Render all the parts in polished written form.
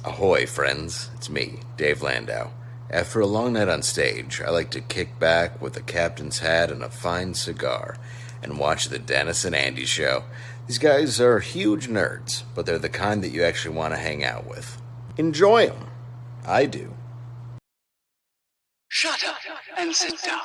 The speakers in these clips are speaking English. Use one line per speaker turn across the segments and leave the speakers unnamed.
Ahoy, friends. It's me, Dave Landau. After a long night on stage, I like to kick back with a captain's hat and a fine cigar and watch the Dennis and Andy show. These guys are huge nerds, but they're the kind that you actually want to hang out with. Enjoy them. I do.
Shut up and sit down.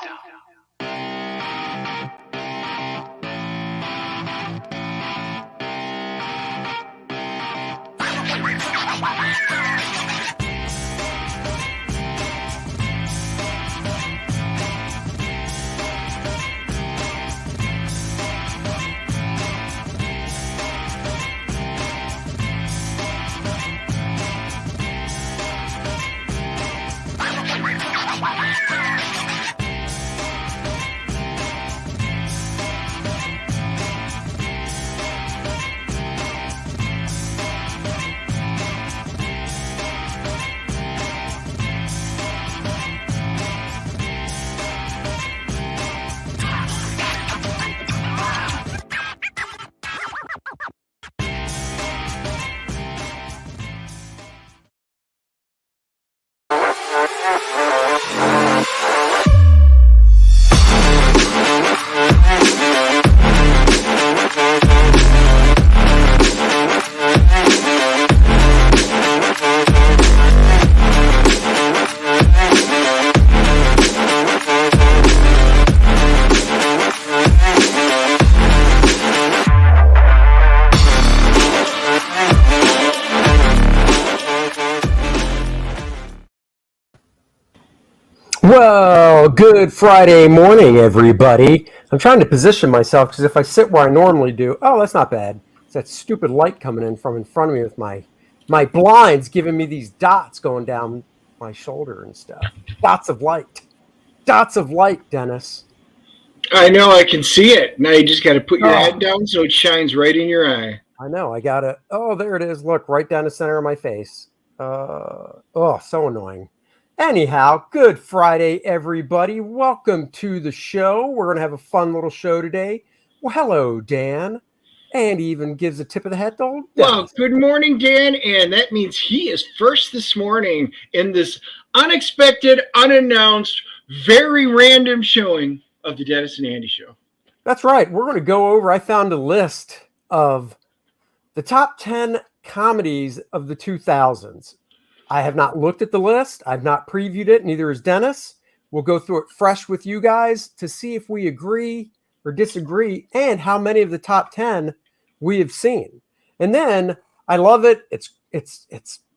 Well, good Friday morning, everybody. I'm trying to position myself because if I sit where I normally do, oh, that's not bad. It's that stupid light coming in from in front of me with my blinds giving me these dots going down my shoulder and stuff. Dots of light. Dots of light, Dennis.
I know, I can see it. Now you just got to put your head down so it shines right in your eye.
I know. I got to. Oh, there it is. Look, right down the center of my face. So annoying. Anyhow, good Friday, everybody. Welcome to the show. We're going to have a fun little show today. Well, hello, Dan. And he even gives a tip of the hat to old Dennis.
Well, good morning, Dan. And that means he is first this morning in this unexpected, unannounced, very random showing of the Dennis and Andy Show.
That's right. We're going to go over, I found a list of the top 10 comedies of the 2000s. I have not looked at the list. I've not previewed it. Neither has Dennis. We'll go through it fresh with you guys to see if we agree or disagree and how many of the top 10 we have seen. And then I love it. It's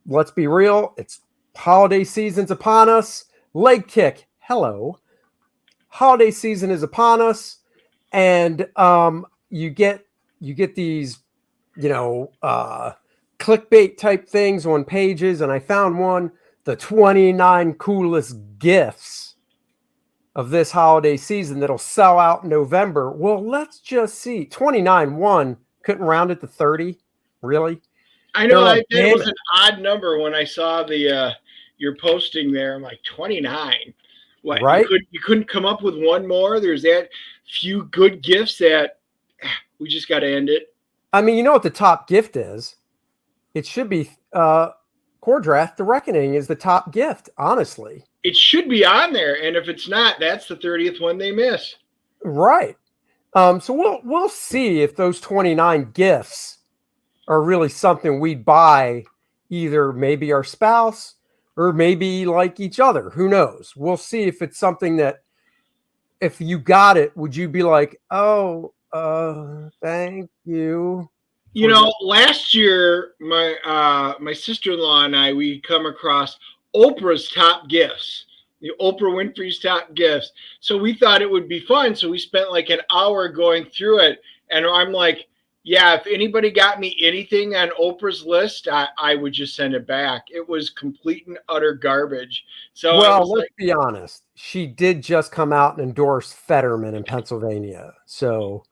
let's be real. It's holiday season's upon us. Leg kick. Hello. Holiday season is upon us. And you get these, clickbait type things on pages, and I found one, the 29 coolest gifts of this holiday season that'll sell out in November. Well, let's just see. 29, one, couldn't round it to 30. Really?
I know that was an odd number when I saw the your posting there. I'm like, 29. What?
Right?
You couldn't come up with one more? There's that few good gifts that we just got to end it.
I mean, you know what the top gift is? It should be Kor-Drath, The Reckoning is the top gift, honestly.
It should be on there, and if it's not, that's the 30th one they miss.
Right. So we'll see if those 29 gifts are really something we'd buy, either maybe our spouse or maybe like each other. Who knows? We'll see if it's something that if you got it, would you be like, oh, thank you?
You know, last year, my sister-in-law and I, we come across Oprah's top gifts, the Oprah Winfrey's top gifts. So we thought it would be fun. So we spent like an hour going through it. And I'm like, yeah, if anybody got me anything on Oprah's list, I would just send it back. It was complete and utter garbage. So
well, let's be honest. She did just come out and endorse Fetterman in Pennsylvania. So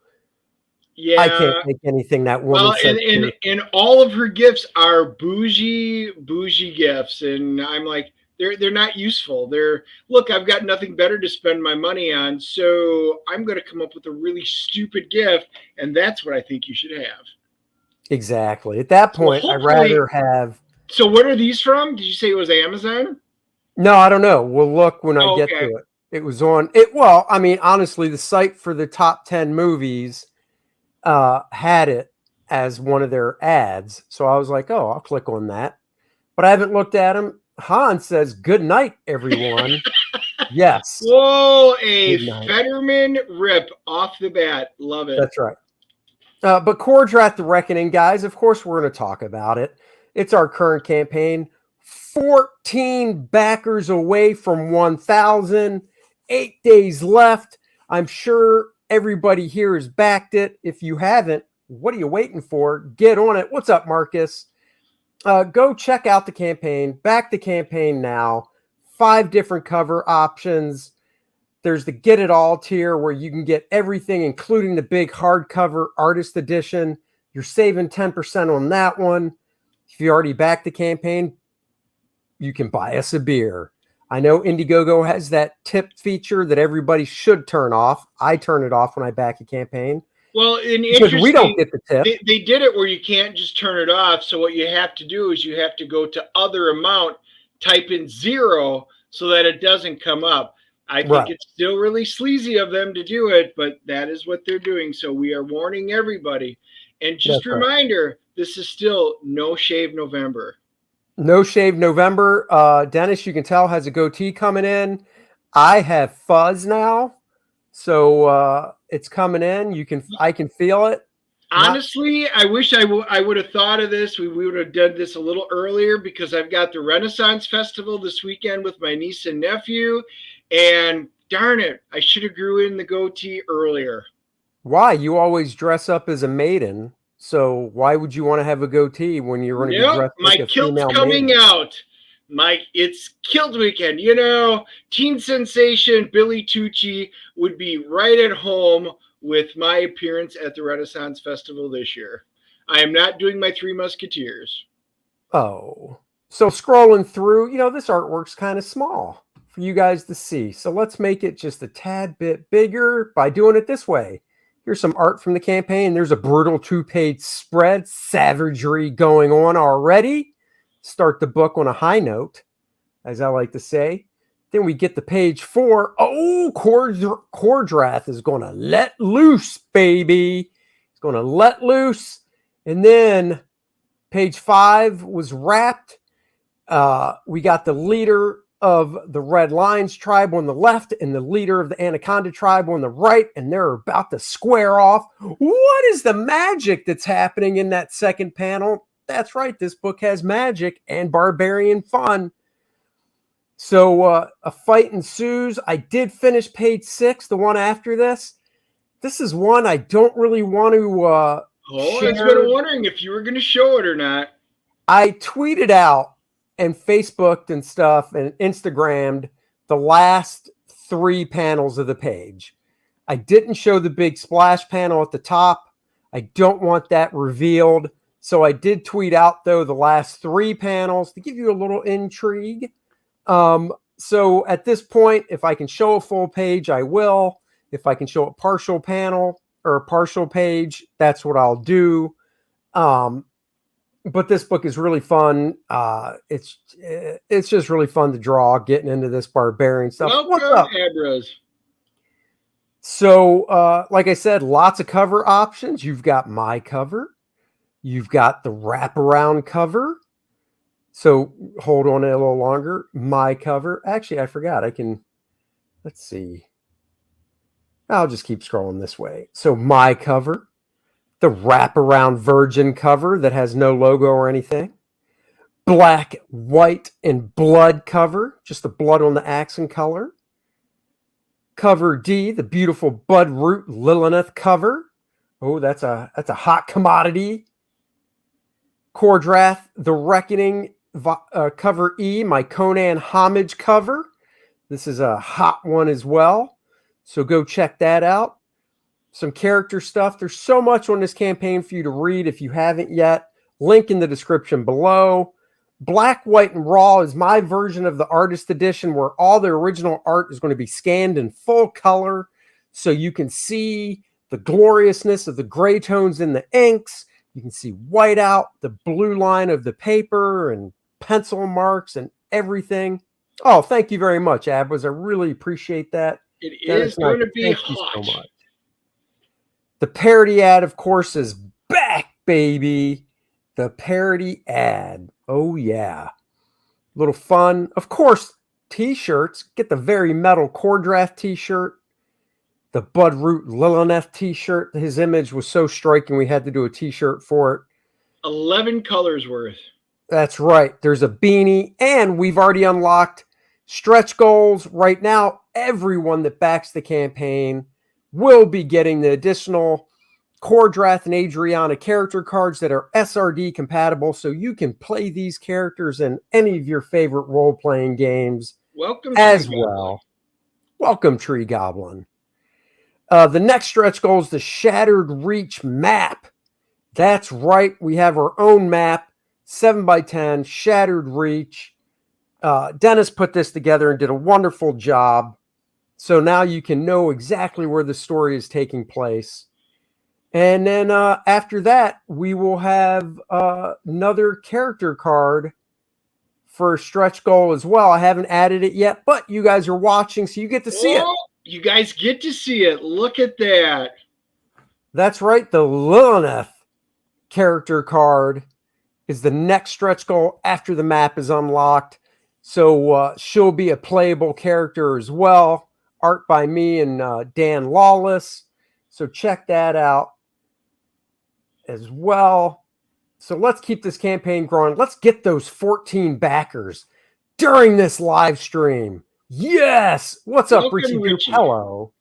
yeah,
I can't think anything that woman said.
And all of her gifts are bougie gifts, and I'm like, they're not useful. Look, I've got nothing better to spend my money on, so I'm going to come up with a really stupid gift, and that's what I think you should have.
Exactly. At that point, I'd rather have
So what are these from? Did you say it was Amazon?
No, I don't know. We'll look when I
Oh,
get
okay.
to it. It was on it. Well, I mean, honestly, the site for the top 10 movies had it as one of their ads. So I was like, oh, I'll click on that. But I haven't looked at them. Han says, good night, everyone. Yes.
Whoa, a
Good night.
Fetterman rip off the bat. Love it.
That's right. But Kor-Drath the Reckoning, guys, of course, we're going to talk about it. It's our current campaign. 14 backers away from 1,000. 8 days left. I'm sure everybody here has backed it. If you haven't, what are you waiting for? Get on it. What's up, Marcus? Go check out the campaign. Back the campaign now. 5 different cover options. There's the Get It All tier where you can get everything, including the big hardcover artist edition. You're saving 10% on that one. If you already backed the campaign, you can buy us a beer. I know Indiegogo has that tip feature that everybody should turn off. I turn it off when I back a campaign.
Well, and
Because we don't get the tip.
They did it where you can't just turn it off. So what you have to do is you have to go to other amount, type in 0 so that it doesn't come up. I think it's still really sleazy of them to do it, but that is what they're doing. So we are warning everybody. And just a reminder, this is still No Shave November.
No Shave November. Dennis, you can tell, has a goatee coming in. I have fuzz now. So it's coming in. I can feel it.
Honestly, I wish I would have thought of this. We would have done this a little earlier because I've got the Renaissance Festival this weekend with my niece and nephew. And darn it, I should have grew in the goatee earlier.
Why? You always dress up as a maiden. So why would you want to have a goatee when you're going to be dressed like a female maiden?
My kilt's coming out. It's kilt weekend. You know, teen sensation Billy Tucci would be right at home with my appearance at the Renaissance Festival this year. I am not doing my Three Musketeers.
Oh. So scrolling through, this artwork's kind of small for you guys to see. So let's make it just a tad bit bigger by doing it this way. Here's some art from the campaign. There's a brutal 2-page spread. Savagery going on already. Start the book on a high note, as I like to say. Then we get to page 4. Oh, Kor-Drath is going to let loose, baby. He's going to let loose. And then page 5 was wrapped. We got the leader of the Red Lions tribe on the left and the leader of the Anaconda tribe on the right, and they're about to square off. What is the magic that's happening in that second panel? That's right, this book has magic and barbarian fun. So a fight ensues. I did finish page 6, the one after this. This is one I don't really want to share.
I was been wondering if you were going to show it or not.
I tweeted out and Facebooked and stuff and Instagrammed the last 3 panels of the page. I didn't show the big splash panel at the top. I don't want that revealed. So I did tweet out, though, the last 3 panels to give you a little intrigue. So at this point, if I can show a full page, I will. If I can show a partial panel or a partial page, that's what I'll do. But this book is really fun. It's just really fun to draw, getting into this barbarian stuff.
Welcome,
what's up,
Abras?
So, like I said, lots of cover options. You've got my cover. You've got the wraparound cover. So hold on a little longer. My cover. Actually, I forgot. Let's see. I'll just keep scrolling this way. So my cover. The wraparound virgin cover that has no logo or anything. Black, white, and blood cover. Just the blood on the accent color. Cover D, the beautiful Bud Root Lilith cover. Oh, that's a hot commodity. Kor-Drath, the Reckoning cover E, my Conan homage cover. This is a hot one as well. So go check that out. Some character stuff. There's so much on this campaign for you to read if you haven't yet. Link in the description below. Black, White, and Raw is my version of the artist edition where all the original art is going to be scanned in full color so you can see the gloriousness of the gray tones in the inks. You can see white out, the blue line of the paper, and pencil marks and everything. Oh, thank you very much, Abwas. I really appreciate that.
It
Dennis
is going to be
thank you
hot.
so much. The parody ad, of course, is back, baby. The parody ad. Oh, yeah. Little fun. Of course, t-shirts. Get the Very Metal Kor-Drath t-shirt. The Bud Root Lilith t-shirt. His image was so striking, we had to do a t-shirt for it.
11 colors worth.
That's right. There's a beanie, and we've already unlocked stretch goals. Right now, everyone that backs the campaign will be getting the additional Kor-Drath and Adriana character cards that are SRD compatible, so you can play these characters in any of your favorite role-playing games
Welcome
as
Tree
well.
Goblin.
Welcome, Tree Goblin. The next stretch goal is the Shattered Reach map. That's right. We have our own map, 7x10, Shattered Reach. Dennis put this together and did a wonderful job. So now you can know exactly where the story is taking place. And then after that, we will have another character card for stretch goal as well. I haven't added it yet, but you guys are watching, so you get to see it.
You guys get to see it. Look at that.
That's right. The Lilith character card is the next stretch goal after the map is unlocked. So she'll be a playable character as well. Art by me and Dan Lawless. So check that out as well. So let's keep this campaign growing. Let's get those 14 backers during this live stream. Yes. What's up, Richie Hello.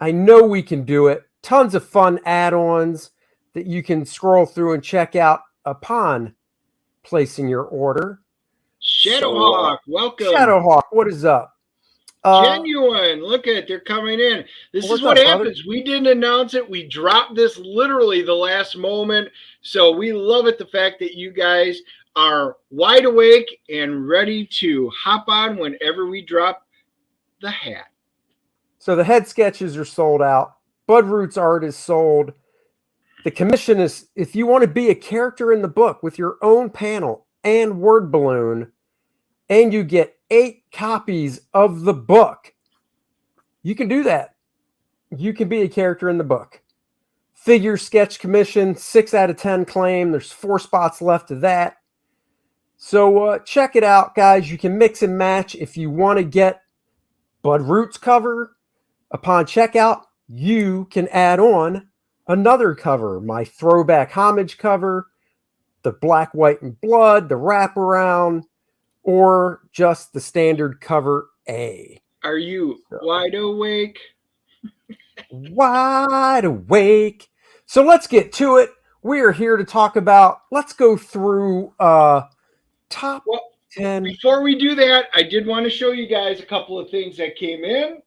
I know we can do it. Tons of fun add-ons that you can scroll through and check out upon placing your order.
Shadowhawk, welcome.
Shadowhawk, what is up?
Genuine, look at it, they're coming in. This is what happens. Brother? We didn't announce it. We dropped this literally the last moment. So we love it, the fact that you guys are wide awake and ready to hop on whenever we drop the hat.
So the head sketches are sold out. Bud Root's art is sold. The commission is, if you want to be a character in the book with your own panel and word balloon, and you get 8 copies of the book, you can do that. You can be a character in the book. Figure sketch commission, 6 out of 10 claim. There's 4 spots left of that. So check it out, guys. You can mix and match. If you want to get Bud Root's cover, upon checkout, you can add on another cover. My throwback homage cover, the black, white, and blood, the wraparound, or just the standard cover A.
Are you wide awake?
Wide awake. So let's get to it. We are here to talk about, let's go through top 10.
Before we do that, I did want to show you guys a couple of things that came in.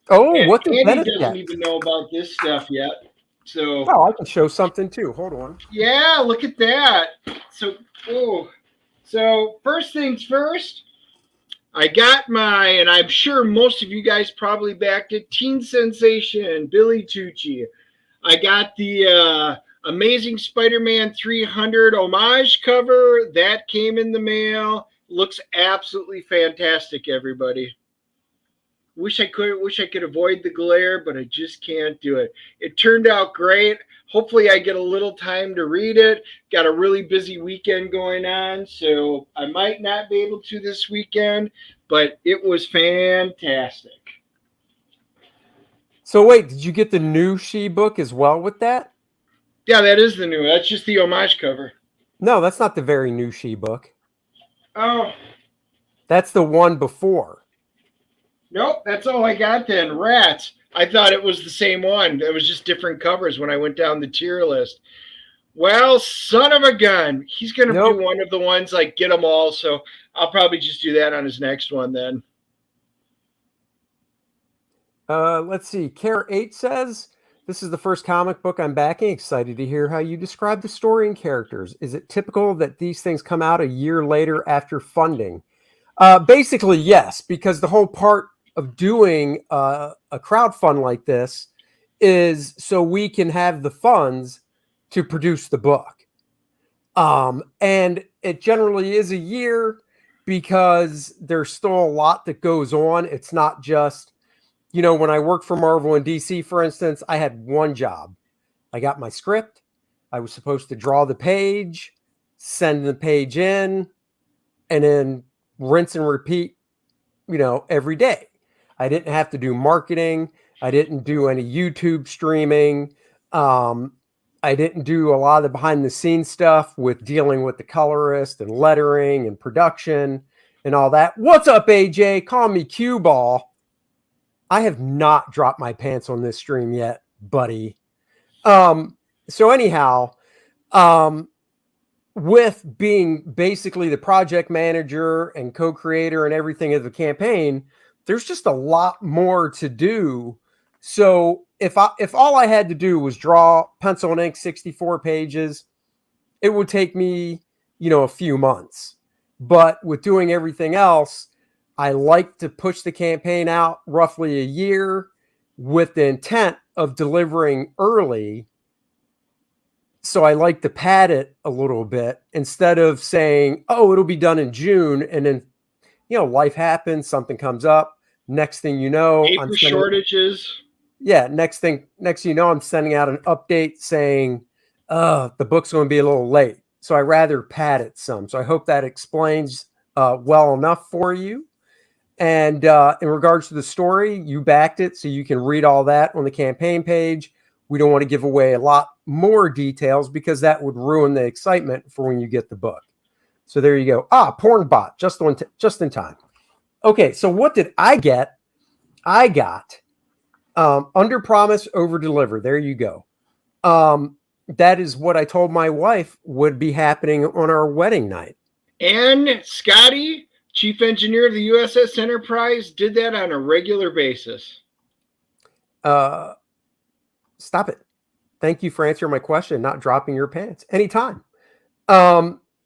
Oh, what did
Andy doesn't even know about this stuff yet. So
I can show something too. Hold on.
Yeah, look at that. So first things first, I got and I'm sure most of you guys probably backed it, teen sensation, Billy Tucci. I got the Amazing Spider-Man 300 homage cover. That came in the mail. Looks absolutely fantastic, everybody. Wish I could avoid the glare, but I just can't do it. It turned out great. Hopefully I get a little time to read it. Got a really busy weekend going on, so I might not be able to this weekend, but it was fantastic.
So wait, did you get the new She book as well with that?
Yeah, that is the new. That's just the homage cover.
No, that's not the very new She book.
Oh.
That's the one before.
Nope, that's all I got then. Rats. I thought it was the same one. It was just different covers when I went down the tier list. Well, son of a gun. He's going to do one of the ones like Get 'em All, so I'll probably just do that on his next one then.
Let's see. Care 8 says, this is the first comic book I'm backing. Excited to hear how you describe the story and characters. Is it typical that these things come out a year later after funding? Basically, yes, because the whole part of doing a crowdfund like this is so we can have the funds to produce the book. And it generally is a year because there's still a lot that goes on. It's not just, when I worked for Marvel and DC, for instance, I had one job. I got my script. I was supposed to draw the page, send the page in, and then rinse and repeat, every day. I didn't have to do marketing. I didn't do any YouTube streaming. I didn't do a lot of the behind the scenes stuff with dealing with the colorist and lettering and production and all that. What's up, AJ? Call me Cue Ball. I have not dropped my pants on this stream yet, buddy. So anyhow, with being basically the project manager and co-creator and everything of the campaign, there's just a lot more to do. So if all I had to do was draw pencil and ink 64 pages, it would take me, a few months. But with doing everything else, I like to push the campaign out roughly a year with the intent of delivering early. So I like to pad it a little bit instead of saying, oh, it'll be done in June. And then, life happens, something comes up. Next thing you know,
paper shortages.
Yeah. Next thing you know, I'm sending out an update saying, the book's going to be a little late. So I rather pad it some. So I hope that explains well enough for you. And in regards to the story, you backed it, so you can read all that on the campaign page. We don't want to give away a lot more details because that would ruin the excitement for when you get the book. So there you go. Porn bot, just in time. Okay, so what did I get? I got under promise, over deliver. There you go. That is what I told my wife would be happening on our wedding night.
And Scotty, Chief Engineer of the USS Enterprise, did that on a regular basis.
Stop it. Thank you for answering my question, not dropping your pants anytime.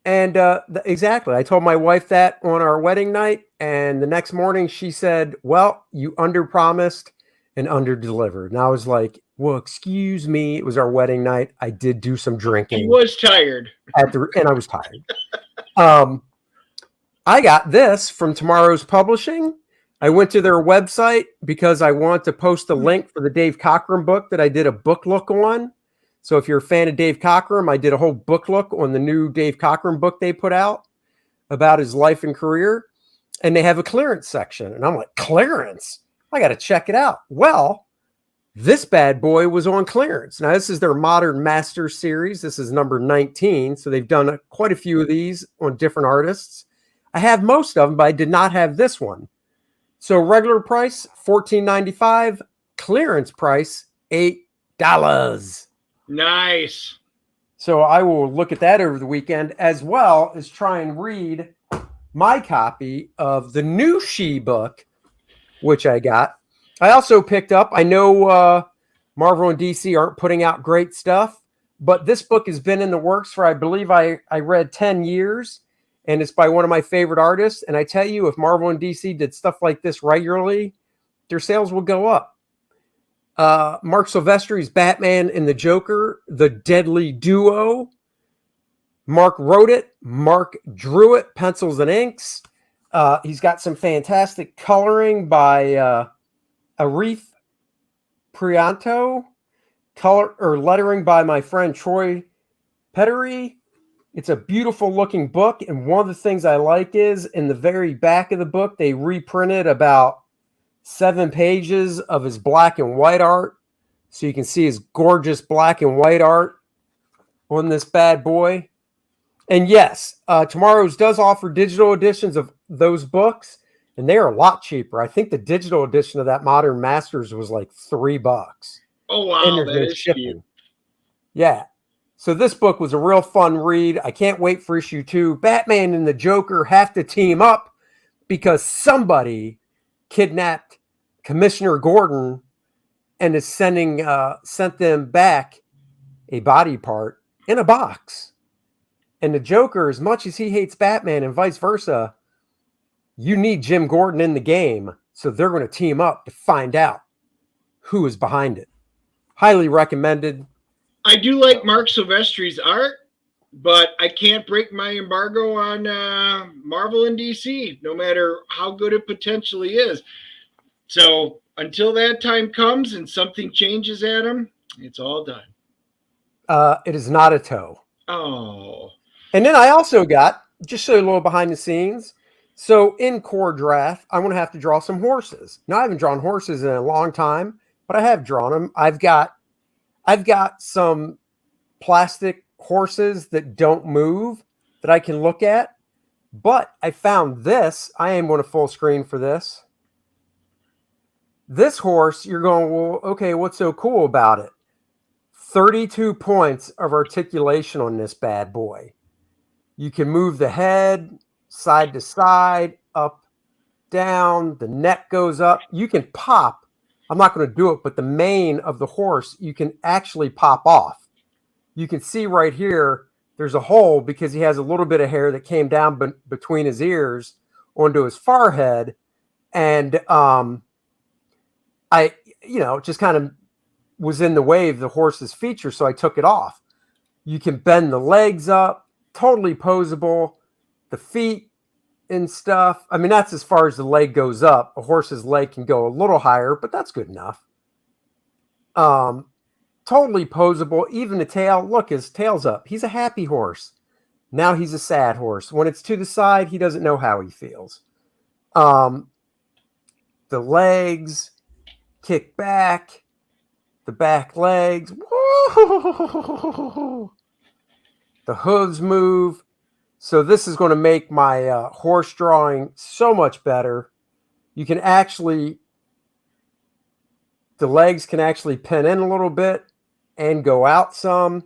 Exactly. I told my wife that on our wedding night, and the next morning she said, well, you under-promised and under-delivered. And I was like, well, excuse me. It was our wedding night. I did do some drinking.
He was tired.
And I was tired. I got this from Tomorrow's Publishing. I went to their website because I want to post a link for the Dave Cockrum book that I did a book look on. So if you're a fan of Dave Cockrum, I did a whole book look on the new Dave Cockrum book they put out about his life and career. And they have a clearance section. And I'm like, clearance? I got to check it out. Well, this bad boy was on clearance. Now, this is their Modern Masters series. This is number 19. So they've done quite a few of these on different artists. I have most of them, but I did not have this one. So regular price, $14.95. Clearance price, $8.
Nice.
So I will look at that over the weekend, as well as try and read my copy of the new She book, which I got. I also picked up, I know Marvel and DC aren't putting out great stuff, but this book has been in the works for, I believe I read 10 years. And it's by one of my favorite artists. And I tell you, if Marvel and DC did stuff like this regularly, their sales would go up. Mark Silvestri's Batman and the Joker, the Deadly Duo. Mark wrote it. Mark drew it, pencils and inks. He's got some fantastic coloring by Arif Prianto. Lettering by my friend Troy Pettery. It's a beautiful looking book. And one of the things I like is in the very back of the book, they reprinted about 7 pages of his black and white art. So you can see his gorgeous black and white art on this bad boy. And yes, Tomorrow's does offer digital editions of those books, and they are a lot cheaper. I think the digital edition of that Modern Masters was like $3.
Oh, wow. That is cheap.
Yeah. So this book was a real fun read. I can't wait for issue 2. Batman and the Joker have to team up because somebody kidnapped Commissioner Gordon and is sent them back a body part in a box. And the Joker, as much as he hates Batman and vice versa, you need Jim Gordon in the game. So they're going to team up to find out who is behind it. Highly recommended.
I do like Mark Silvestri's art. but I can't break my embargo on Marvel and DC, no matter how good it potentially is. So until that time comes and something changes, Adam, it's all done.
It is not a toe.
Oh.
And then I also got, just show you a little behind the scenes. So in Kor-Drath, I'm going to have to draw some horses. Now, I haven't drawn horses in a long time, but I have drawn them. I've got some plastic horses that don't move that I can look at. But I found this. I am going to full screen for this. This horse, you're going, well, okay, what's so cool about it? 32 points of articulation on this bad boy. You can move the head side to side, up, down. The neck goes up. You can pop. I'm not going to do it, but the mane of the horse, you can actually pop off. You can see right here, there's a hole because he has a little bit of hair that came down between his ears onto his forehead. And I, just kind of was in the way of the horse's feature, so I took it off. You can bend the legs up, totally posable. The feet and stuff. I mean, that's as far as the leg goes up. A horse's leg can go a little higher, but that's good enough. Totally posable. Even the tail. Look, his tail's up. He's a happy horse. Now he's a sad horse. When it's to the side, he doesn't know how he feels. The legs kick back. The back legs. Woo! The hooves move. So this is going to make my horse drawing so much better. You can actually, the legs can actually pin in a little bit and go out some.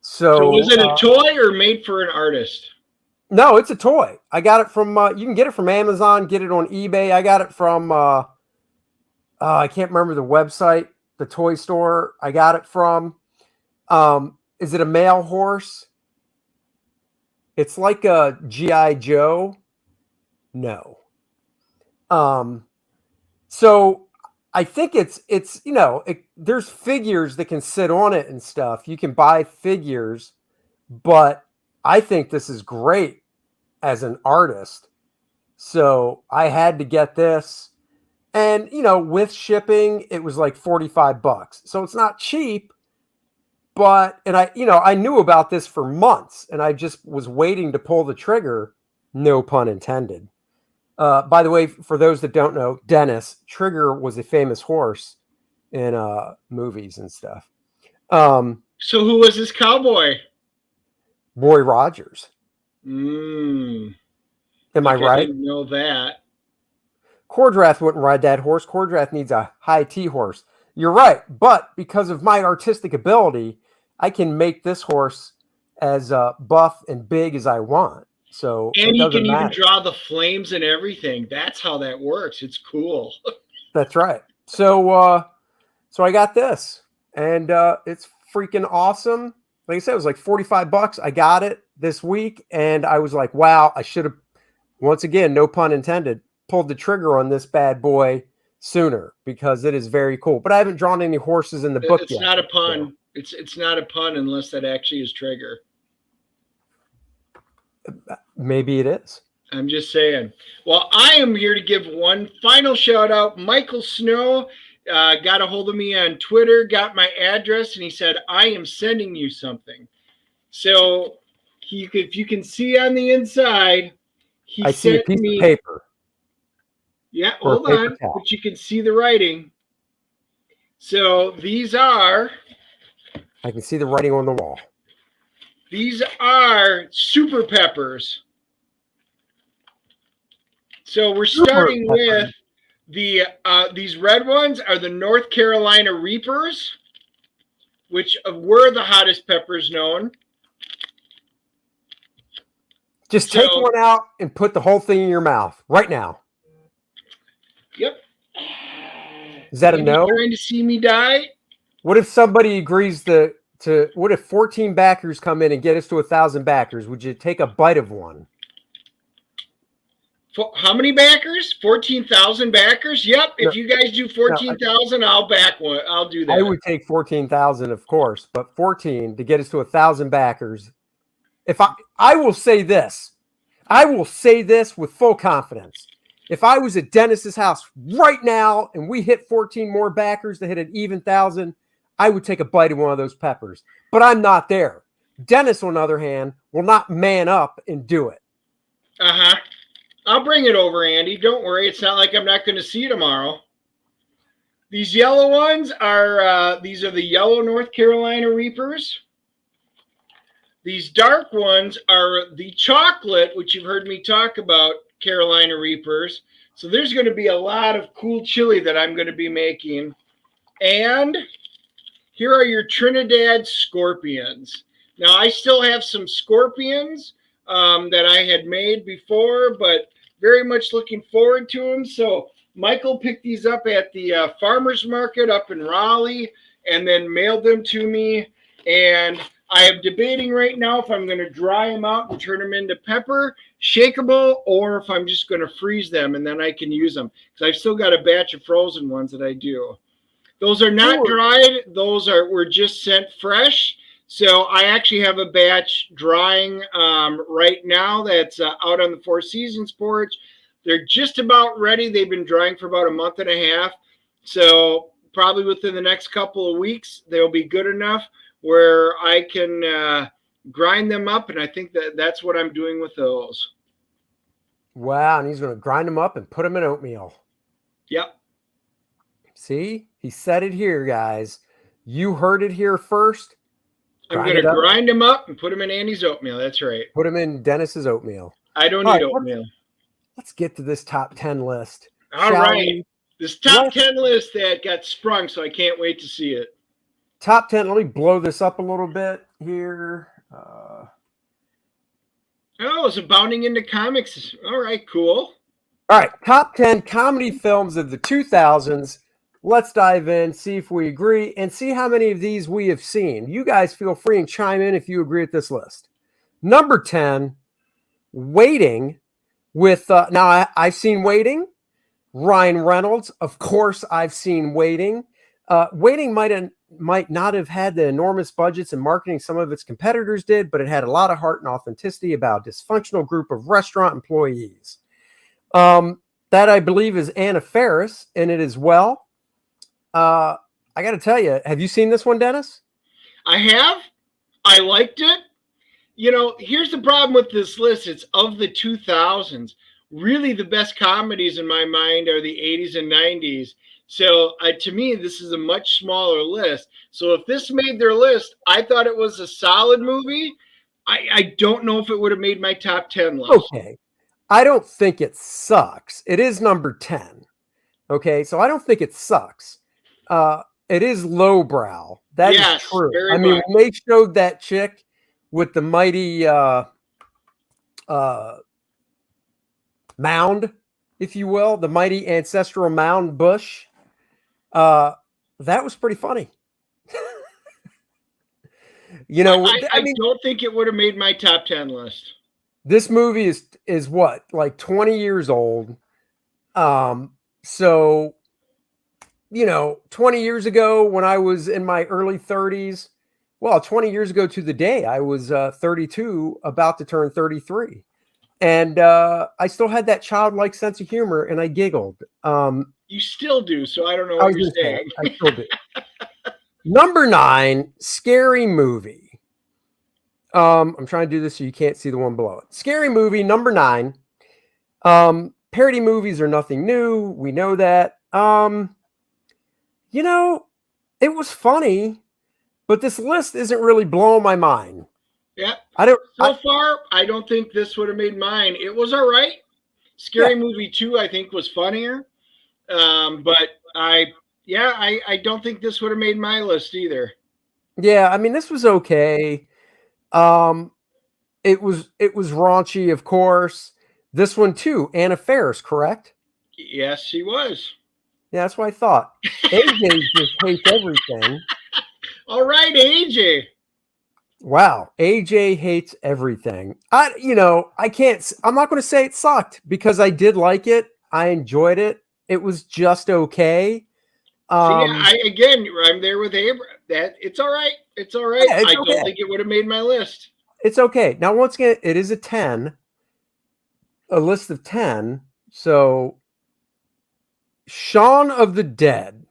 So
was it a toy or made for an artist?
No, it's a toy. I got it from, you can get it from Amazon, get it on eBay. I got it from, I can't remember the website, the toy store I got it from. Is it a male horse? It's like a G.I. Joe. No. So I think it's there's figures that can sit on it and stuff. You can buy figures, but I think this is great as an artist. So I had to get this. And, with shipping, it was like $45. So it's not cheap. But, and I knew about this for months, and I just was waiting to pull the trigger, no pun intended. By the way, for those that don't know, Dennis, Trigger was a famous horse in movies and stuff.
So who was this cowboy?
Roy Rogers.
Am
I right?
I didn't know that.
Kor-Drath wouldn't ride that horse. Kor-Drath needs a high T horse. You're right, but because of my artistic ability, I can make this horse as buff and big as I want. So
and you can
matter.
even draw the flames and everything. That's how that works. It's cool.
That's right. So so I got this, and it's freaking awesome. Like I said, it was like $45. I got it this week, and I was like, wow, I should have, once again, no pun intended, pulled the trigger on this bad boy sooner, because it is very cool. But I haven't drawn any horses in the book yet.
It's not a pun. So. It's not a pun unless that actually is Trigger.
Maybe it is.
I'm just saying. Well, I am here to give one final shout out. Michael Snow got a hold of me on Twitter, got my address, and he said, I am sending you something. So if you can see on the inside,
I see a piece of paper.
Yeah, hold on, but you can see the writing. So these are...
I can see the writing on the wall.
These are super peppers. So we're starting with the these red ones are the North Carolina Reapers, which were the hottest peppers known.
Just take one out and put the whole thing in your mouth right now.
Yep.
Is that a no?
Trying to see me die?
What if somebody agrees to what if 14 backers come in and get us to 1,000 backers? Would you take a bite of one?
How many backers? 14,000 backers? Yep. If you guys do 14,000, I'll back one. I'll do that.
I would take 14,000, of course, but 14 to get us to 1,000 backers. I will say this, with full confidence. If I was at Dennis's house right now and we hit 14 more backers to hit an even 1,000, I would take a bite of one of those peppers. But I'm not there. Dennis, on the other hand, will not man up and do it.
Uh-huh. I'll bring it over, Andy. Don't worry. It's not like I'm not going to see you tomorrow. These yellow ones are these are the yellow North Carolina Reapers. These dark ones are the chocolate, which you've heard me talk about, Carolina Reapers. So there's going to be a lot of cool chili that I'm going to be making. And here are your Trinidad Scorpions. Now, I still have some Scorpions that I had made before, but very much looking forward to them. So Michael picked these up at the farmer's market up in Raleigh and then mailed them to me. And I am debating right now if I'm going to dry them out and turn them into pepper, shakeable, or if I'm just going to freeze them and then I can use them. Because I've still got a batch of frozen ones that I do. Those are not dried. Those were just sent fresh. So I actually have a batch drying right now that's out on the Four Seasons porch. They're just about ready. They've been drying for about a month and a half. So probably within the next couple of weeks, they'll be good enough where I can grind them up. And I think that's what I'm doing with those.
Wow. And he's going to grind them up and put them in oatmeal.
Yep.
See, he said it here, guys. You heard it here first.
I'm going to grind them up and put them in Andy's oatmeal. That's right.
Put them in Dennis's oatmeal.
I don't need oatmeal.
Let's get to this top 10 list.
All right. This top 10 list that got sprung, so I can't wait to see it.
Top 10. Let me blow this up a little bit here.
Oh, it's Abounding into Comics. All right, cool.
All right. Top 10 comedy films of the 2000s. Let's dive in, see if we agree, and see how many of these we have seen. You guys feel free and chime in if you agree with this list. Number 10, Waiting with, now I've seen Waiting. Ryan Reynolds, of course, I've seen Waiting. Waiting might not have had the enormous budgets and marketing some of its competitors did, but it had a lot of heart and authenticity about a dysfunctional group of restaurant employees. That I believe is Anna Faris in it as well. I got to tell you, have you seen this one, Dennis?
I have. I liked it. You know, here's the problem with this list. It's of the 2000s. Really, the best comedies in my mind are the 80s and 90s. So to me, this is a much smaller list. So if this made their list, I thought it was a solid movie. I don't know if it would have made my top 10 list.
Okay. I don't think it sucks. It is number 10. Okay. So I don't think it sucks. It is lowbrow. That is true. I mean, when they showed that chick with the mighty mound, if you will, the mighty ancestral mound bush, that was pretty funny. You know,
I mean, don't think it would have made my top 10 list.
This movie is what, like 20 years old. So, you know, 20 years ago when I was in my early 30s, well, 20 years ago to the day, I was 32, about to turn 33. And I still had that childlike sense of humor, and I giggled.
You still do, so I don't know what you're saying.
I still do. Number 9, Scary Movie. I'm trying to do this so you can't see the one below it. Scary Movie, number 9. Parody movies are nothing new. We know that. You know, it was funny, but this list isn't really blowing my mind.
Yeah. I don't think this would have made mine. It was all right. Scary Movie 2, I think, was funnier. But I don't think this would have made my list either.
Yeah, I mean, this was okay. It was raunchy, of course. This one too, Anna Faris, correct?
Yes, she was.
Yeah, that's what I thought. AJ just hates everything.
All right, AJ.
Wow, AJ hates everything. I'm not going to say it sucked because I did like it. I enjoyed it. It was just okay.
I'm there with Abra. That it's all right. It's all right. I don't think it would have made my list.
it's okay. Now, once again, it is a list of 10. So, Shaun of the Dead.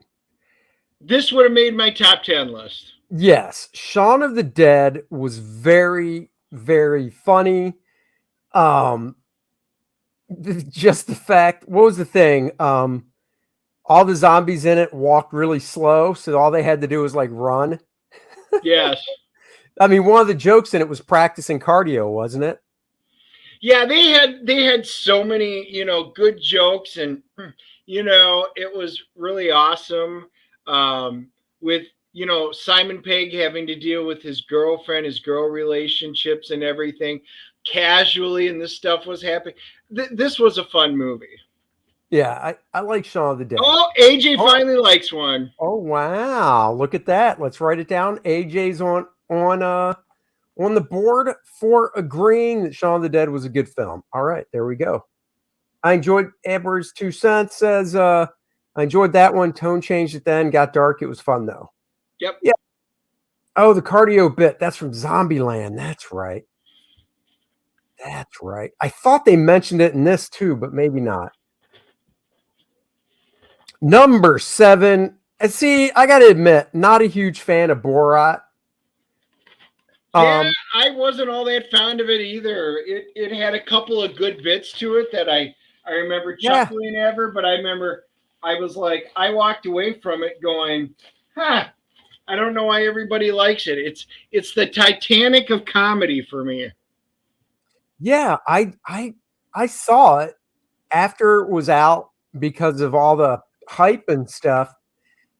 This would have made my top 10 list.
Yes, Shaun of the Dead was very, very funny. Just the fact, what was the thing? All the zombies in it walked really slow, so all they had to do was like run.
Yes.
I mean, one of the jokes in it was practicing cardio, wasn't it?
Yeah, they had so many, good jokes, and it was really awesome. With Simon Pegg having to deal with his girlfriend, his girl relationships, and everything casually, and this stuff was happening. This was a fun movie.
Yeah, I like Shaun of the Dead.
Oh, AJ finally likes one.
Oh wow! Look at that. Let's write it down. AJ's on the board for agreeing that Shaun of the Dead was a good film. All right, there we go. I enjoyed Amber's 2 cents. Says I enjoyed that one. Tone changed at the end. Got dark. It was fun though.
Yep.
Yeah. Oh, the cardio bit. That's from Zombieland. That's right. That's right. I thought they mentioned it in this too, but maybe not. Number 7. And see, I got to admit, not a huge fan of Borat.
Yeah, I wasn't all that fond of it either. It had a couple of good bits to it that I remember chuckling ever, but I remember I was like, I walked away from it going, I don't know why everybody likes it. It's the Titanic of comedy for me.
Yeah, I saw it after it was out because of all the hype and stuff.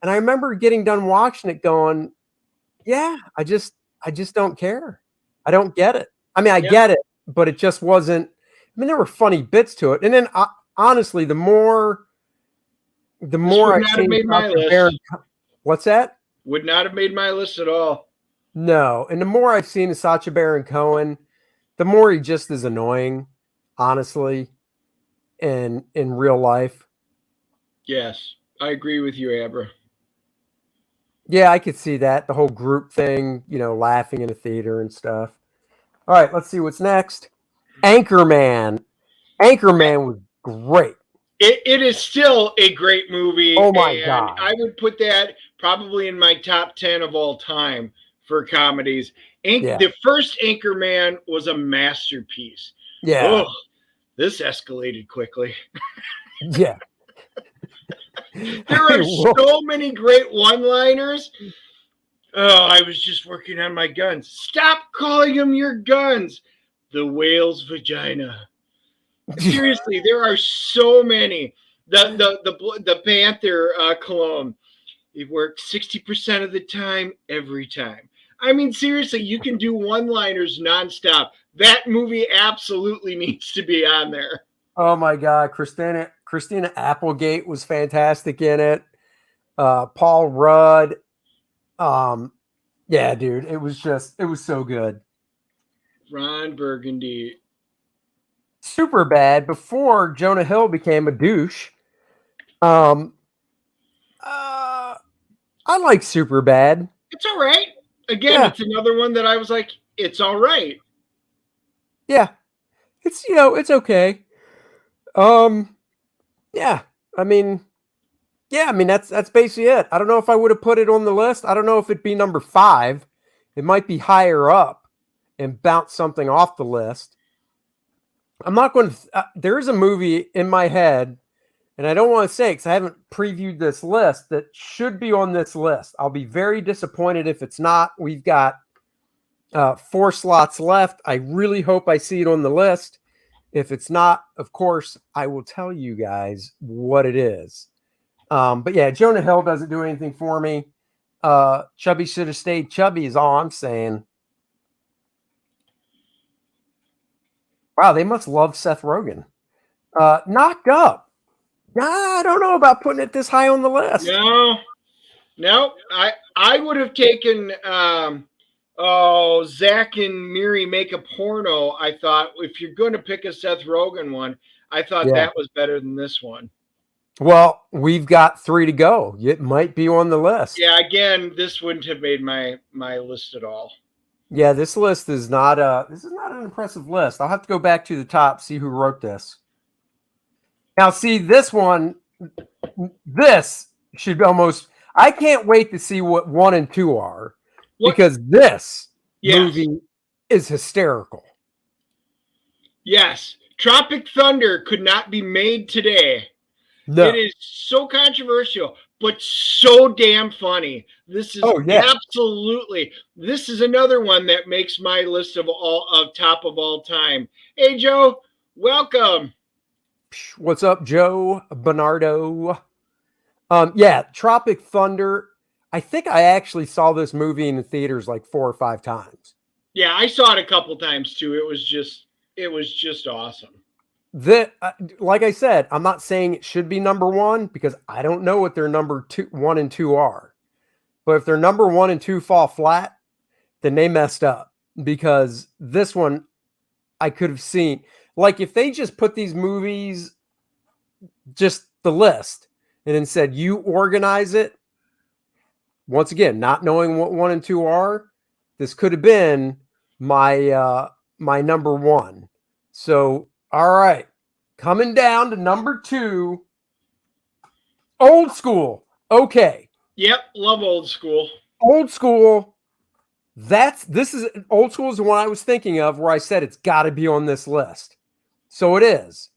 And I remember getting done watching it going, yeah, I just don't care. I don't get it. I mean, I get it, but it just wasn't. I mean, there were funny bits to it. And then honestly, the more I
made my list.
What's that?
Would not have made my list at all.
No. And the more I've seen of Sacha Baron Cohen, the more he just is annoying, honestly, in real life.
Yes, I agree with you, Abra.
Yeah, I could see that. The whole group thing, laughing in a theater and stuff. All right, let's see what's next. Anchorman. Anchorman was great.
It is still a great movie.
Oh my God.
I would put that probably in my top 10 of all time for comedies. The first Anchorman was a masterpiece.
Yeah.
Oh, this escalated quickly.
Yeah.
There are so many great one-liners. Oh, I was just working on my guns. Stop calling them your guns. The whale's vagina. Seriously, there are so many. The Panther cologne. It works 60% of the time, every time. I mean, seriously, you can do one-liners nonstop. That movie absolutely needs to be on there.
Oh my God, Christina Applegate was fantastic in it. Paul Rudd. Yeah, dude, it was so good.
Ron Burgundy.
Superbad, before Jonah Hill became a douche. I like Superbad.
It's all right. Again, It's another one that I was like, it's all right.
Yeah. It's it's okay. Yeah. I mean, that's basically it. I don't know if I would have put it on the list. I don't know if it'd be number 5. It might be higher up and bounce something off the list. I'm not going to. There is a movie in my head, and I don't want to say because I haven't previewed this list, that should be on this list. I'll be very disappointed if it's not. We've got 4 slots left. I really hope I see it on the list. If it's not, of course, I will tell you guys what it is. But yeah, Jonah Hill doesn't do anything for me. Chubby should have stayed chubby is all I'm saying. Wow, they must love Seth Rogen. Knocked Up. I don't know about putting it this high on the list.
No. I would have taken Zach and Miri Make a Porno. I thought if you're going to pick a Seth Rogen one, I thought that was better than this one.
Well, we've got 3 to go. It might be on the list.
Yeah, again, this wouldn't have made my list at all.
Yeah, this list is not this is not an impressive list. I'll have to go back to the top, see who wrote this. Now, see this one. This should be almost. I can't wait to see what 1 and 2 are
What?
because this
Yes.
movie is hysterical.
Yes. Tropic Thunder could not be made today.
No.
It is so controversial, but so damn funny. This is absolutely. This is another one that makes my list of top of all time. Hey Joe, welcome.
What's up, Joe Bernardo? Yeah, Tropic Thunder. I think I actually saw this movie in the theaters like 4 or 5 times.
Yeah, I saw it a couple times too. It was just awesome.
Like I said, I'm not saying it should be number 1 because I don't know what their number 1 and 2 are. But if their number 1 and 2 fall flat, then they messed up because this one I could have seen. Like if they just put these movies, just the list, and then said you organize it. Once again, not knowing what 1 and 2 are, this could have been my my number 1. So, all right, coming down to number 2, Old School. Okay.
Yep, love Old School.
Old School. This is Old School is the one I was thinking of where I said it's got to be on this list. So it is.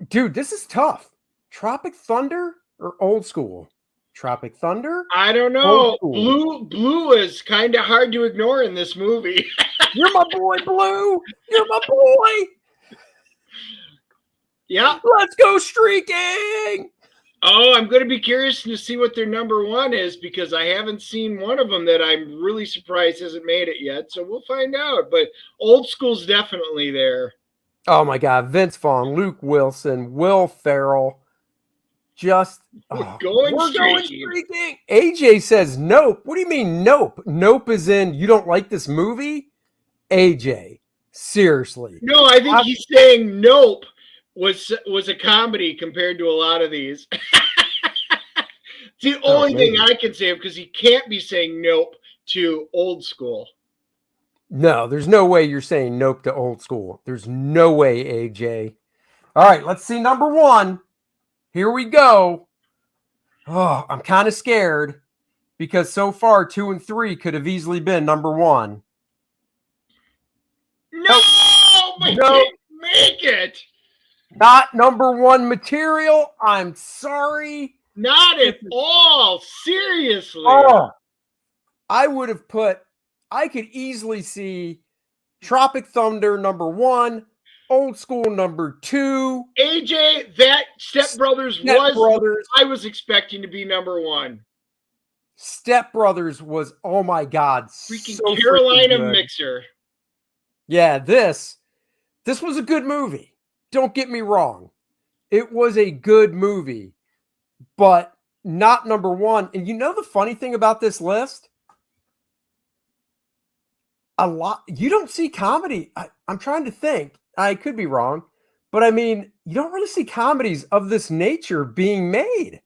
Dude, this is tough. Tropic Thunder or Old School? Tropic Thunder?
I don't know. Blue is kind of hard to ignore in this movie.
You're my boy, Blue. You're my boy.
Yeah.
Let's go streaking.
Oh, I'm going to be curious to see what their number 1 is because I haven't seen one of them that I'm really surprised hasn't made it yet. So we'll find out. But Old School's definitely there.
Oh my God. Vince Vaughn, Luke Wilson, Will Ferrell.
We're going
streaking. AJ says nope. What do you mean nope? Nope is in you don't like this movie? AJ, seriously.
No, I think he's saying nope was a comedy compared to a lot of these. It's the only thing I can say because he can't be saying nope to Old School.
No, there's no way you're saying nope to Old School. There's no way, AJ. All right, let's see number 1. Here we go. Oh, I'm kind of scared because so far 2 and 3 could have easily been number 1.
No, can't make it.
Not number 1 material. I'm sorry.
Not at all. Seriously.
Oh, I could easily see Tropic Thunder number 1, Old School number 2.
AJ, that Step Brothers I was expecting to be number 1.
Step Brothers was, oh my God.
Freaking so Carolina Mixer.
Yeah, this was a good movie. Don't get me wrong. It was a good movie, but not number 1. And you know the funny thing about this list? You don't see comedy. I'm trying to think. I could be wrong, but I mean, you don't really see comedies of this nature being made.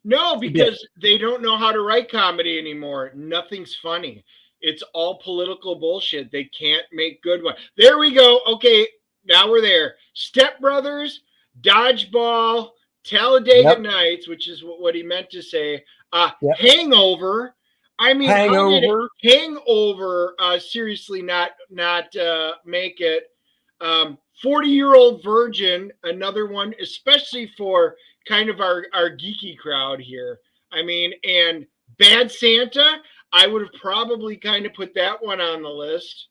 No, because they don't know how to write comedy anymore. Nothing's funny. It's all political bullshit. They can't make good one. There we go. Okay, now we're there. Step Brothers, Dodgeball, Talladega Nights, which is what he meant to say. Hangover. I mean,
Hangover.
Seriously, not make it. 40-Year-Old Virgin, another one, especially for kind of our geeky crowd here. I mean, and Bad Santa, I would have probably kind of put that one on the list.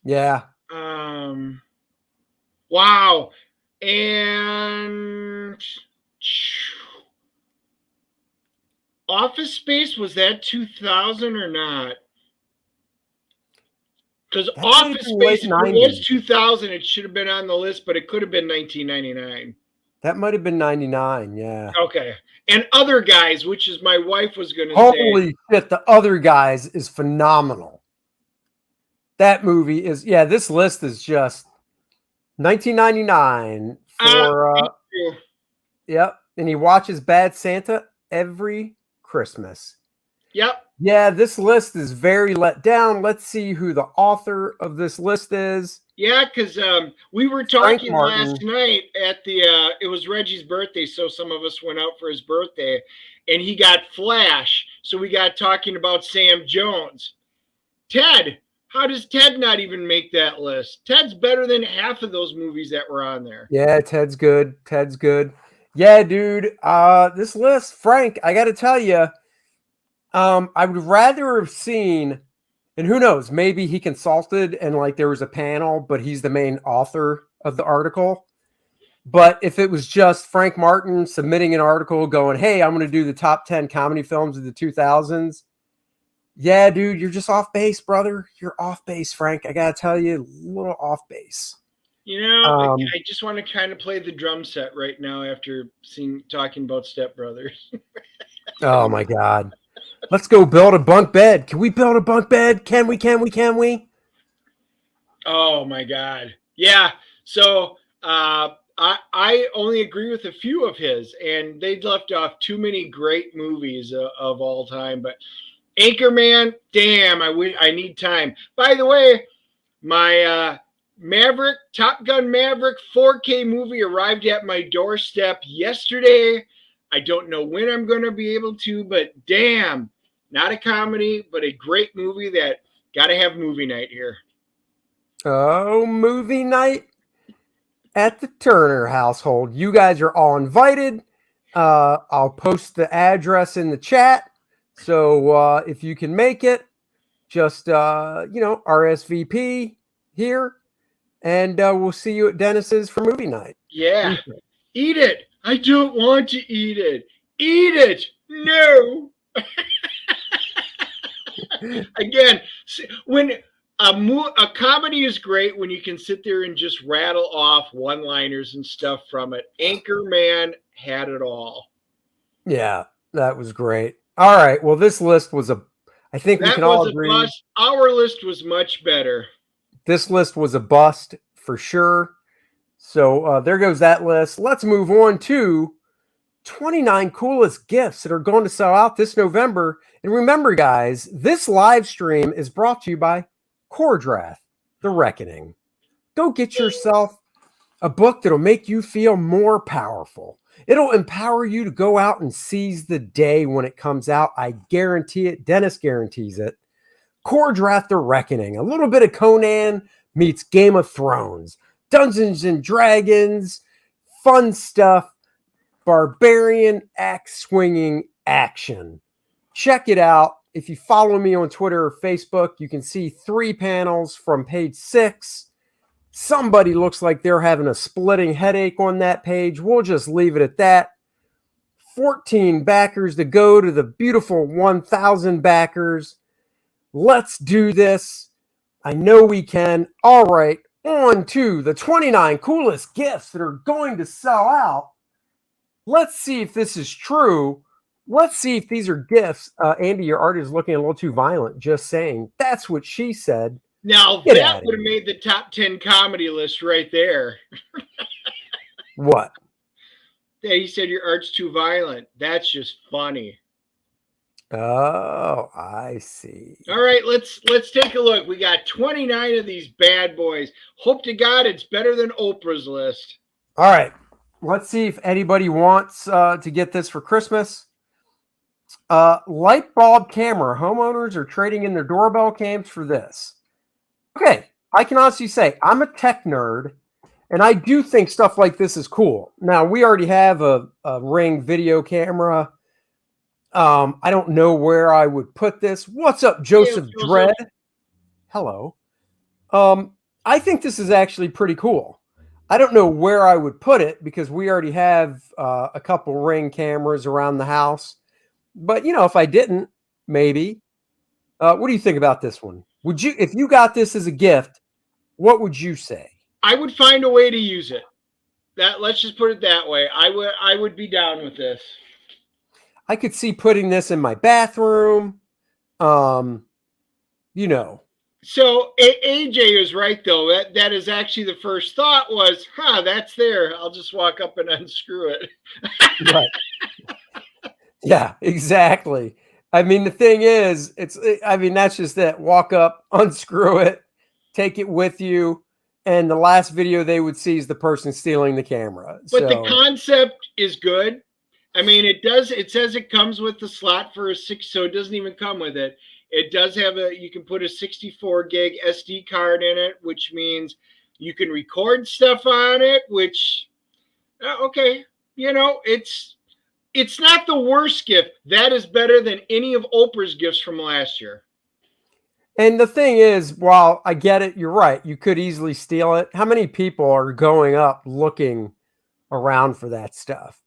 Yeah.
Wow. And Office Space, was that 2000 or not? Because Office Space, if it was 2000, it should have been on the list, but it could have been 1999.
That might have been 99, yeah.
Okay. And Other Guys, which is my wife was going to say.
Holy shit, The Other Guys is phenomenal. That movie is, this list is just 1999 for, yep. And he watches Bad Santa every Christmas.
Yep.
Yeah, this list is very let down. Let's see who the author of this list is.
Yeah, because we were
Frank
talking
Martin.
last night at the. It was Reggie's birthday, so some of us went out for his birthday, and he got Flash. So we got talking about Sam Jones. Ted, how does Ted not even make that list? Ted's better than half of those movies that were on there.
Yeah, Ted's good. Ted's good. Yeah, dude. This list, Frank, I got to tell you, I would rather have seen, and who knows, maybe he consulted and like there was a panel, but he's the main author of the article. But if it was just Frank Martin submitting an article going, hey, I'm going to do the top 10 comedy films of the 2000s. Yeah, dude, you're just off base, brother. You're off base, Frank. I got to tell you, a little off base.
You know, I just want to kind of play the drum set right now after talking about Step Brothers.
Oh, my God. Let's go build a bunk bed. Can we build a bunk bed? Can we?
Oh, my God. Yeah. So I only agree with a few of his, and they left off too many great movies of all time. But Anchorman, damn, I need time. By the way, my Top Gun Maverick 4K movie arrived at my doorstep yesterday. I don't know when I'm going to be able to, but damn, not a comedy, but a great movie that got to have movie night here.
Oh, movie night at the Turner household. You guys are all invited. I'll post the address in the chat. So if you can make it, just, RSVP here. And we'll see you at Dennis's for movie night.
Yeah. Eat it. I don't want to eat it. Eat it. No. Again, when a comedy is great when you can sit there and just rattle off one-liners and stuff from it. Anchorman had it all.
Yeah, that was great. All right. Well, this list was I think we can all agree.
Bust. Our list was much better.
This list was a bust for sure. So there goes that list. Let's move on to 29 coolest gifts that are going to sell out this November. And remember, guys, this live stream is brought to you by Kor-Drath, The Reckoning. Go get yourself a book that'll make you feel more powerful. It'll empower you to go out and seize the day when it comes out. I guarantee it. Dennis guarantees it. Kor-Drath, The Reckoning. A little bit of Conan meets Game of Thrones. Dungeons and Dragons. Fun stuff. Barbarian axe-swinging action. Check it out. If you follow me on Twitter or Facebook, you can see 3 panels from page 6. Somebody looks like they're having a splitting headache on that page. We'll just leave it at that. 14 backers to go to the beautiful 1,000 backers. Let's do this. I know we can. All right, on to the 29 coolest gifts that are going to sell out. Let's see if this is true. Let's see if these are gifts. Andy, your art is looking a little too violent. Just saying. That's what she said.
Now, that would have made the top 10 comedy list right there.
What?
Yeah, he said your art's too violent. That's just funny.
Oh, I see.
All right, let's take a look. We got 29 of these bad boys. Hope to God it's better than Oprah's list.
All right. Let's see if anybody wants to get this for Christmas. Light bulb camera. Homeowners are trading in their doorbell cams for this. Okay, I can honestly say I'm a tech nerd, and I do think stuff like this is cool. Now, we already have a Ring video camera. I don't know where I would put this. What's up, Joseph Dredd? Hello. I think this is actually pretty cool. I don't know where I would put it because we already have a couple Ring cameras around the house. But, if I didn't, maybe. What do you think about this one? Would you, if you got this as a gift, what would you say?
I would find a way to use it. Let's just put it that way. I would be down with this.
I could see putting this in my bathroom.
So AJ is right, though. That is actually the first thought was, that's there. I'll just walk up and unscrew it.
Right. Yeah, exactly. I mean, the thing is, that's just it. Walk up, unscrew it, take it with you. And the last video they would see is the person stealing the camera.
But the concept is good. I mean, it says it comes with the slot for a 6, so it doesn't even come with it. It does have you can put a 64 gig SD card in it, which means you can record stuff on it, which, okay, it's not the worst gift. That is better than any of Oprah's gifts from last year.
And the thing is, while I get it, you're right. You could easily steal it. How many people are going up looking around for that stuff?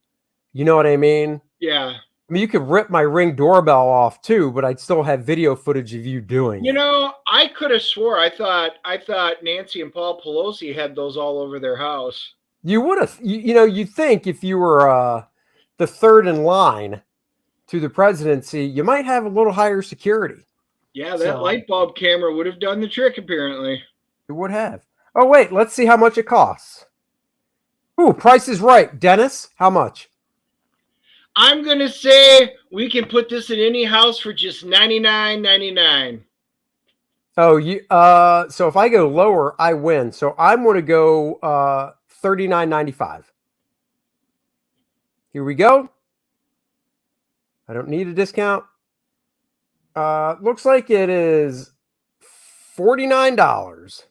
You know what I mean?
Yeah.
I mean, you could rip my Ring doorbell off too, but I'd still have video footage of you doing it.
I could have swore I thought Nancy and Paul Pelosi had those all over their house.
You would have. You'd think if you were the third in line to the presidency, you might have a little higher security.
Yeah, that light bulb camera would have done the trick, apparently.
It would have. Oh, wait, let's see how much it costs. Ooh, Price is Right. Dennis, how much?
I'm going to say we can put this in any house for just $99.99.
Oh, so if I go lower, I win. So I'm going to go $39.95. Here we go. I don't need a discount. Looks like it is $49.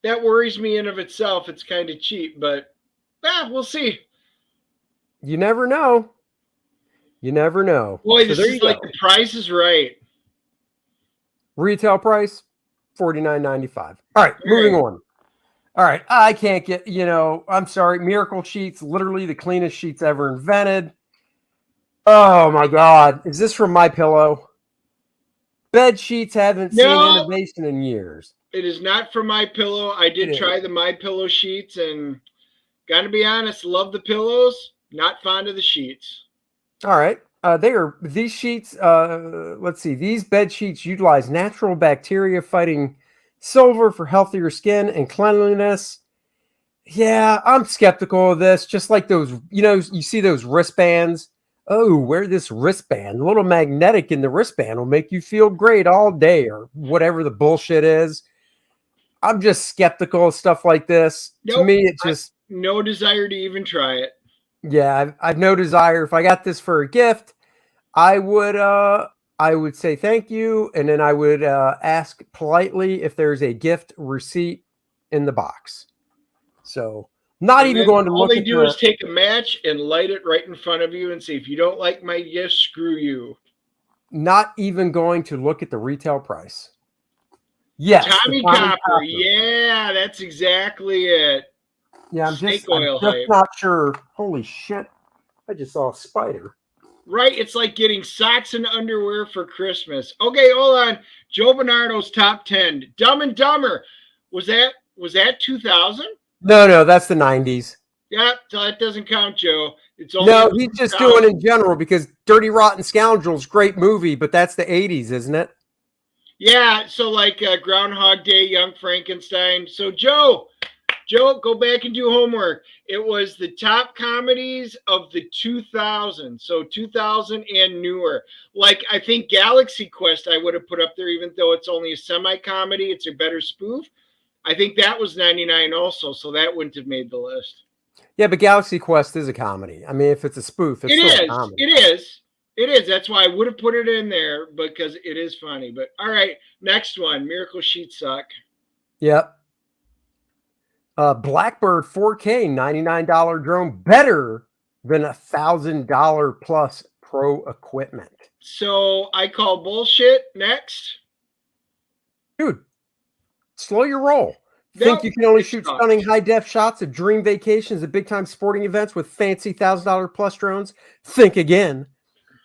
That worries me in of itself. It's kind of cheap, but we'll see.
You never know. You never know.
Boy, this is like the Price is Right.
Retail price, $49.95. All right, moving on. All right, I can't get, I'm sorry, Miracle Sheets, literally the cleanest sheets ever invented. Oh my God. Is this from MyPillow? Bed sheets haven't seen innovation in years.
It is not from MyPillow. I did try the MyPillow sheets and gotta be honest, love the pillows, not fond of the sheets.
All right. These sheets, let's see, these bed sheets utilize natural bacteria fighting silver for healthier skin and cleanliness. Yeah, I'm skeptical of this. Just like those, you see those wristbands. Oh, wear this wristband. A little magnetic in the wristband will make you feel great all day or whatever the bullshit is. I'm just skeptical of stuff like this. Nope. To me, it just...
no desire to even try it.
Yeah, I've no desire. If I got this for a gift, I would say thank you. And then I would ask politely if there's a gift receipt in the box. So... not even going to look at it. All they do
is take a match and light it right in front of you and say, if you don't like my gift, screw you.
Not even going to look at the retail price. Yes.
Tommy Copper. Yeah, that's exactly it.
Yeah, I'm just not sure. Holy shit. I just saw a spider.
Right. It's like getting socks and underwear for Christmas. Okay, hold on. Joe Bernardo's top 10. Dumb and Dumber. Was that 2000?
No, that's the 90s.
Yeah, so that doesn't count, Joe. It's only
he's just doing in general because Dirty Rotten Scoundrels, great movie, but that's the 80s, isn't it?
Yeah, so like Groundhog Day, Young Frankenstein. So Joe, go back and do homework. It was the top comedies of the 2000s, so 2000 and newer. Like I think Galaxy Quest I would have put up there, even though it's only a semi-comedy. It's a better spoof. I think that was 99 also, so that wouldn't have made the list.
Yeah, but Galaxy Quest is a comedy. I mean, if it's a spoof, it's still a comedy.
It is. That's why I would have put it in there because it is funny. But all right, next one. Miracle Sheets suck.
Yep. Blackbird 4K $99 drone, better than $1,000 plus pro equipment.
So I call bullshit. Next.
Dude, slow your roll. Think you can only shoot stunning high-def shots of dream vacations at big-time sporting events with fancy $1,000 plus drones? Think again.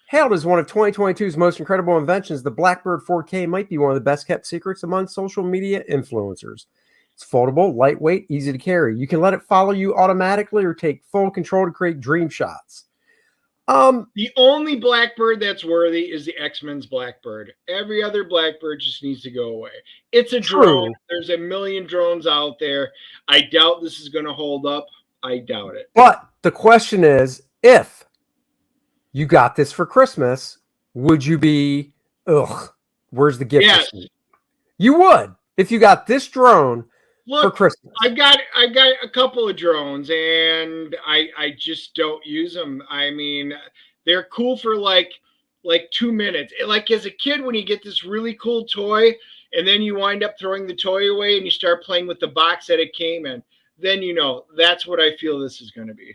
Hailed as one of 2022's most incredible inventions, the Blackbird 4K might be one of the best-kept secrets among social media influencers. It's foldable, lightweight, easy to carry. You can let it follow you automatically or take full control to create dream shots.
The only Blackbird that's worthy is the X-Men's Blackbird. Every other Blackbird just needs to go away. It's a drone. There's a million drones out there. I doubt this is going to hold up. I doubt it.
But the question is, if you got this for Christmas, would you be, ugh, where's the gift
Yes.
receipt? You would if you got this drone for
Look,
Christmas.
I've got a couple of drones, and I just don't use them. I mean, they're cool for like 2 minutes. Like as a kid, when you get this really cool toy, and then you wind up throwing the toy away, and you start playing with the box that it came in, then that's what I feel this is going to be.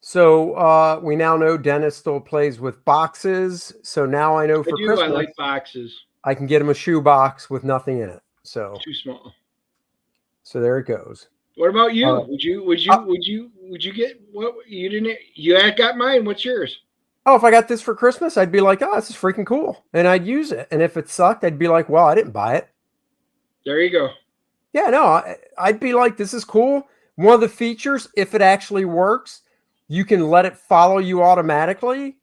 So we now know Dennis still plays with boxes. So now I know for Christmas,
I like boxes.
I can get him a shoe box with nothing in it. So
Too small.
So there it goes.
What about you? Would you get what you didn't? You had got mine. What's yours?
Oh, if I got this for Christmas, I'd be like, oh, this is freaking cool. And I'd use it. And if it sucked, I'd be like, well, I didn't buy it.
There you go.
Yeah, no, I'd be like, this is cool. One of the features, if it actually works, you can let it follow you automatically.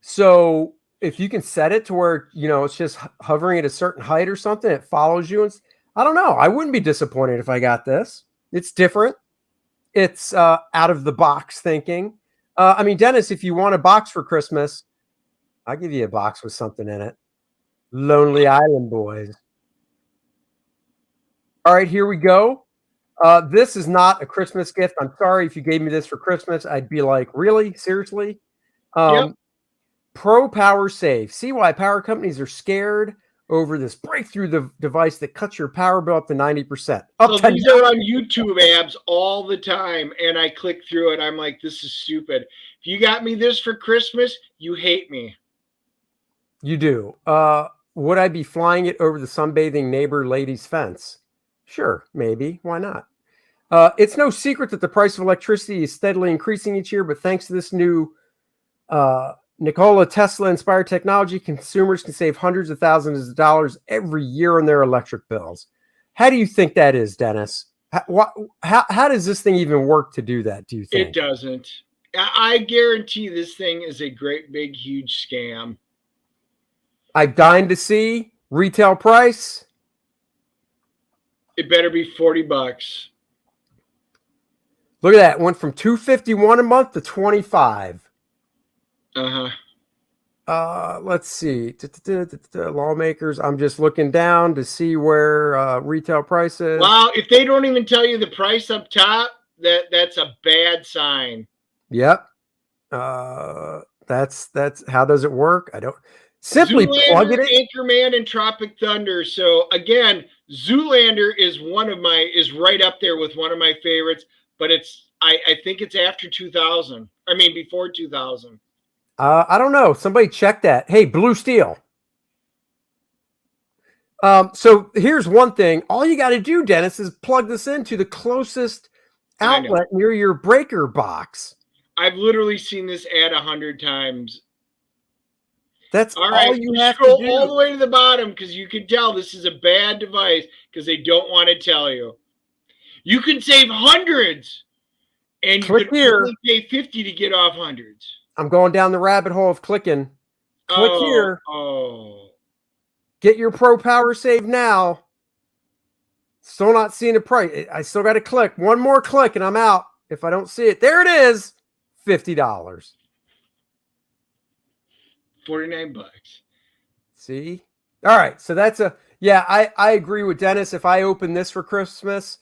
So if you can set it to where, it's just hovering at a certain height or something, it follows you. And I don't know. I wouldn't be disappointed if I got this. It's different. It's out of the box thinking. I mean, Dennis, if you want a box for Christmas, I'll give you a box with something in it. Lonely Island Boys. All right, here we go. This is not a Christmas gift. I'm sorry if you gave me this for Christmas. I'd be like, really? Seriously?
Yep.
Pro Power Save. See why power companies are scared over this breakthrough device that cuts your power bill up to 90%.
So these are on YouTube ads all the time, and I click through it. I'm like, this is stupid. If you got me this for Christmas, you hate me.
You do. Would I be flying it over the sunbathing neighbor lady's fence? Sure, maybe. Why not? It's no secret that the price of electricity is steadily increasing each year, but thanks to this new Nikola Tesla-inspired technology, consumers can save hundreds of thousands of dollars every year on their electric bills. How do you think that is, Dennis? How does this thing even work to do that, do you think?
It doesn't. I guarantee this thing is a great, big, huge scam.
I'm dying to see retail price.
It better be $40.
Look at that. It went from $251 a month to $25. Let's see. Lawmakers. I'm just looking down to see where retail price is.
Wow, if they don't even tell you the price up top, that's a bad sign.
Yep. That's how does it work? I don't simply
Zoolander,
plug it in.
Anchorman, and Tropic Thunder. So again, Zoolander is right up there with one of my favorites, but I think it's after 2000. I mean before 2000.
I don't know. Somebody check that. Hey, Blue Steel. So here's one thing. All you got to do, Dennis, is plug this into the closest outlet near your breaker box.
I've literally seen this ad 100 times.
That's
all right.
All you have
scroll
to do.
All the way to the bottom because you can tell this is a bad device because they don't want to tell you. You can save hundreds, and you
Click
can
here.
only pay 50 to get off hundreds.
I'm going down the rabbit hole of clicking. Click here.
Oh.
Get your Pro Power Save now. Still not seeing a price. I still got to click. One more click and I'm out. If I don't see it, there it is. $50.
$49.
See? All right. So that's I agree with Dennis. If I open this for Christmas,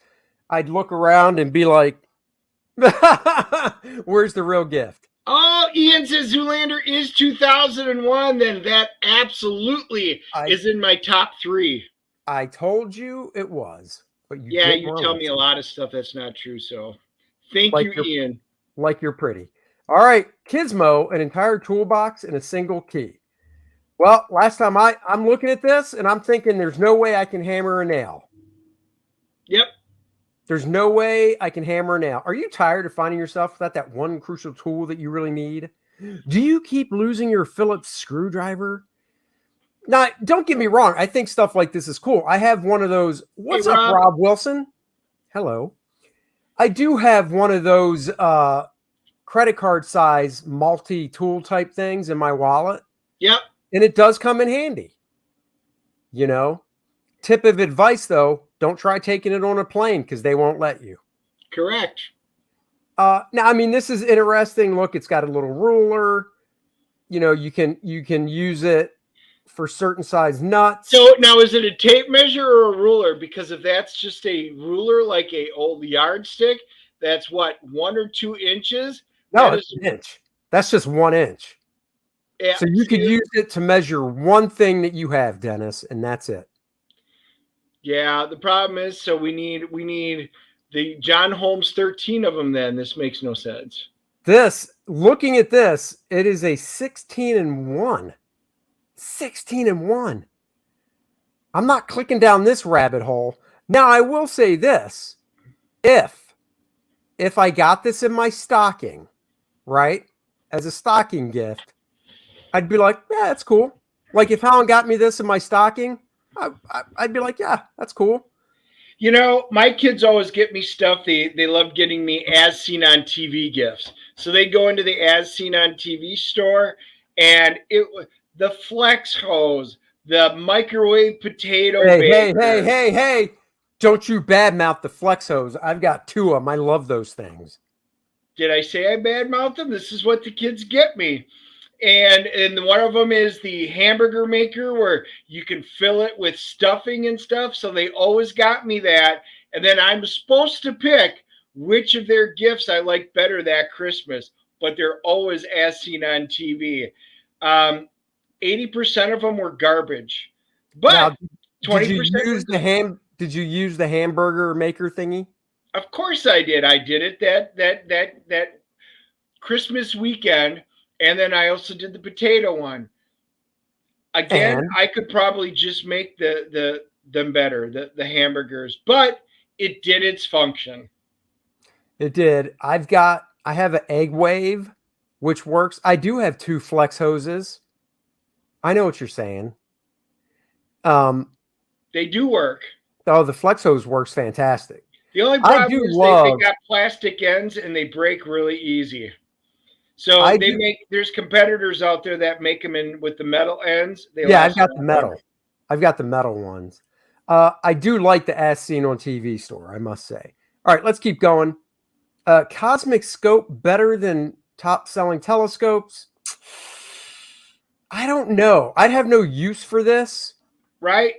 I'd look around and be like, where's the real gift?
Oh, Ian says Zoolander is 2001. Then that absolutely is in my top 3.
I told you it was. But you
tell me a lot of stuff that's not true. So thank you, Ian.
Like you're pretty. All right. Gizmo, an entire toolbox and a single key. Well, last time I'm looking at this and I'm thinking there's no way I can hammer a nail.
Yep.
There's no way I can hammer a nail. Are you tired of finding yourself without that one crucial tool that you really need? Do you keep losing your Phillips screwdriver? Now, don't get me wrong. I think stuff like this is cool. I have one of those. What's up, Rob Wilson? Hello. I do have one of those credit card size multi-tool type things in my wallet.
Yep.
And it does come in handy. Tip of advice, though, don't try taking it on a plane because they won't let you.
Correct.
Now, I mean, this is interesting. Look, it's got a little ruler. you can use it for certain size nuts.
So now, is it a tape measure or a ruler? Because if that's just a ruler, like a old yardstick, that's what, 1 or 2 inches.
No,
That
it's an inch. That's just 1 inch.
Yeah,
So you could use it to measure one thing that you have, Dennis, and that's it.
Yeah, the problem is, so we need the John Holmes 13 of them. Then this makes no sense.
Looking at this, it is a 16-1. 16-1. I'm not clicking down this rabbit hole. Now, I will say this. If I got this in my stocking, right, as a stocking gift, I'd be like, yeah, that's cool. Like if Helen got me this in my stocking, I'd be like, yeah, that's cool.
My kids always get me stuff. They love getting me as seen on TV gifts. So they go into the as seen on TV store, and the flex hose, the microwave potato baker.
Hey. Don't you badmouth the flex hose. I've got 2 of them. I love those things.
Did I say I badmouth them? This is what the kids get me. And one of them is the hamburger maker where you can fill it with stuffing and stuff. So they always got me that. And then I'm supposed to pick which of their gifts I like better that Christmas. But they're always as seen on TV. 80% of them were garbage. But
now,
20%.
Did you use the hamburger maker thingy?
Of course I did. I did it that Christmas weekend. And then I also did the potato one. Again, I could probably just make them better, the hamburgers, but it did its function.
It did. I have an egg wave, which works. I do have 2 flex hoses. I know what you're saying.
They do work.
Oh, the flex hose works fantastic.
The only problem is they got plastic ends and they break really easy. So there's competitors out there that make them in with the metal ends.
I've got the metal. I've got the metal ones. I do like the as seen on TV store, I must say. All right, let's keep going. Cosmic scope better than top selling telescopes? I don't know. I'd have no use for this.
Right?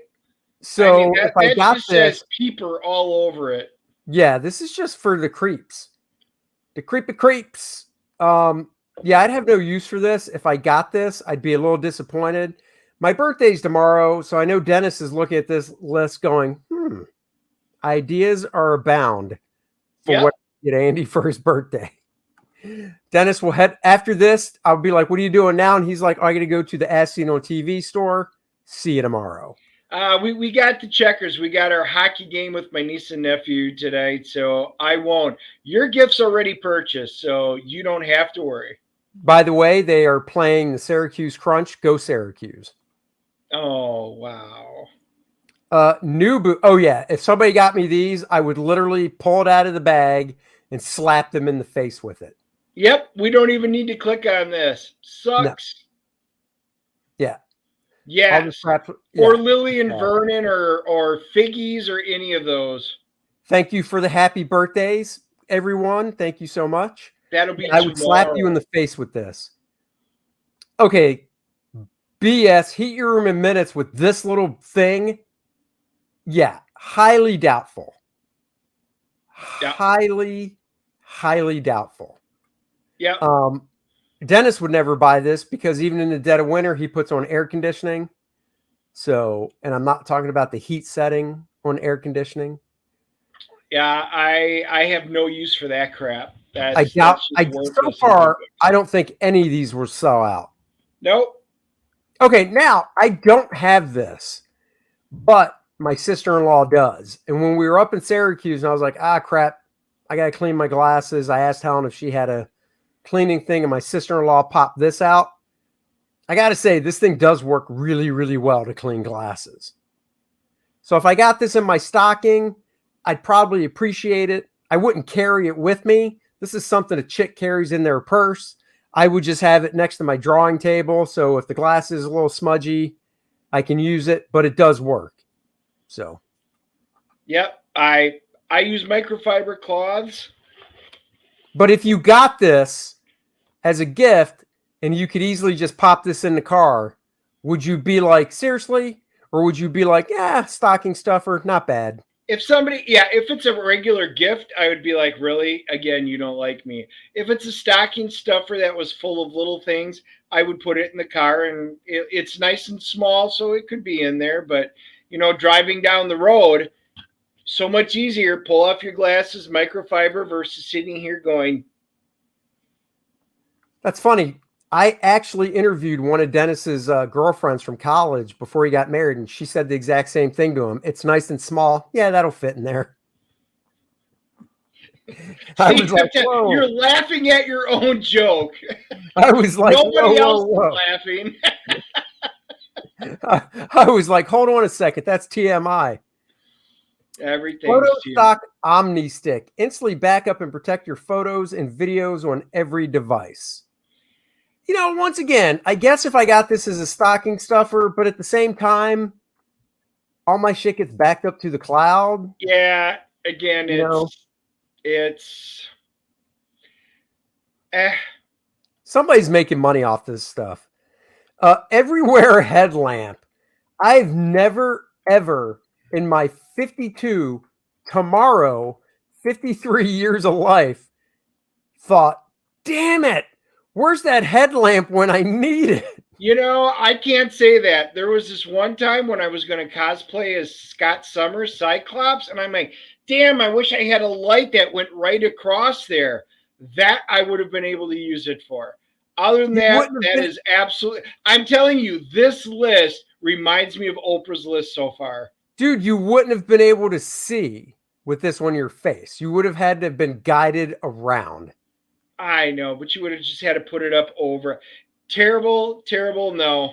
So if I got
just
this,
says peeper all over it.
Yeah, this is just for the creeps. The creeps. I'd have no use for this. If I got this, I'd be a little disappointed. My birthday's tomorrow, so I know Dennis is looking at this list going, ideas are abound for what to get Andy for his birthday. Dennis will head after this. I'll be like, what are you doing now? And he's like, I got to go to the As Seen on TV store. See you tomorrow.
We got the checkers. We got our hockey game with my niece and nephew today, so I won't. Your gift's already purchased, so you don't have to worry.
By the way, they are playing the Syracuse Crunch. Go Syracuse.
Oh, wow.
Oh, yeah. If somebody got me these, I would literally pull it out of the bag and slap them in the face with it.
Yep. We don't even need to click on this. Sucks.
No. Yeah.
Yes. Or Lillian Vernon or Figgies or any of those.
Thank you for the happy birthdays, everyone. Thank you so much.
That'll be
I would slap you in the face with this. Okay. BS, heat your room in minutes with this little thing. Yeah. Highly doubtful. Yeah. Highly doubtful.
Yeah.
Dennis would never buy this because even in the dead of winter, he puts on air conditioning. So, and I'm not talking about the heat setting on air conditioning.
Yeah, I have no use for that crap.
So far, I don't think any of these will sell out.
Nope.
Okay, now I don't have this, but my sister-in-law does. And when we were up in Syracuse, and I was like, crap, I got to clean my glasses. I asked Helen if she had a cleaning thing, and my sister-in-law popped this out. I got to say, this thing does work really, really well to clean glasses. So if I got this in my stocking, I'd probably appreciate it. I wouldn't carry it with me. This is something a chick carries in their purse. I would just have it next to my drawing table. So if the glass is a little smudgy, I can use it, but it does work. So.
Yep. I use microfiber cloths.
But if you got this as a gift and you could easily just pop this in the car, would you be like, seriously? Or would you be like, yeah, stocking stuffer, not bad?
If it's a regular gift, I would be like, really? Again, you don't like me. If it's a stocking stuffer that was full of little things, I would put it in the car, and it's nice and small, so it could be in there. But, driving down the road, so much easier. Pull off your glasses, microfiber, versus sitting here going.
That's funny. I actually interviewed one of Dennis's girlfriends from college before he got married, and she said the exact same thing to him. It's nice and small. Yeah, that'll fit in there. I was like, whoa.
You're laughing at your own joke.
I was like,
nobody else is laughing.
I was like, hold on a second. That's TMI.
Everything.
Photo Stock Omni Stick. Instantly back up and protect your photos and videos on every device. Once again, I guess if I got this as a stocking stuffer, but at the same time, all my shit gets backed up to the cloud.
Yeah. Again,
somebody's making money off this stuff. Everywhere headlamp. I've never, ever in my 53 years of life thought, damn it, where's that headlamp when I need it?
I can't say that. There was this one time when I was going to cosplay as Scott Summers, Cyclops, and I'm like, damn, I wish I had a light that went right across there. That I would have been able to use it for. Other than that, is absolutely... I'm telling you, this list reminds me of Oprah's list so far.
Dude, you wouldn't have been able to see with this on your face. You would have had to have been guided around.
I know, but you would have just had to put it up over. Terrible, no.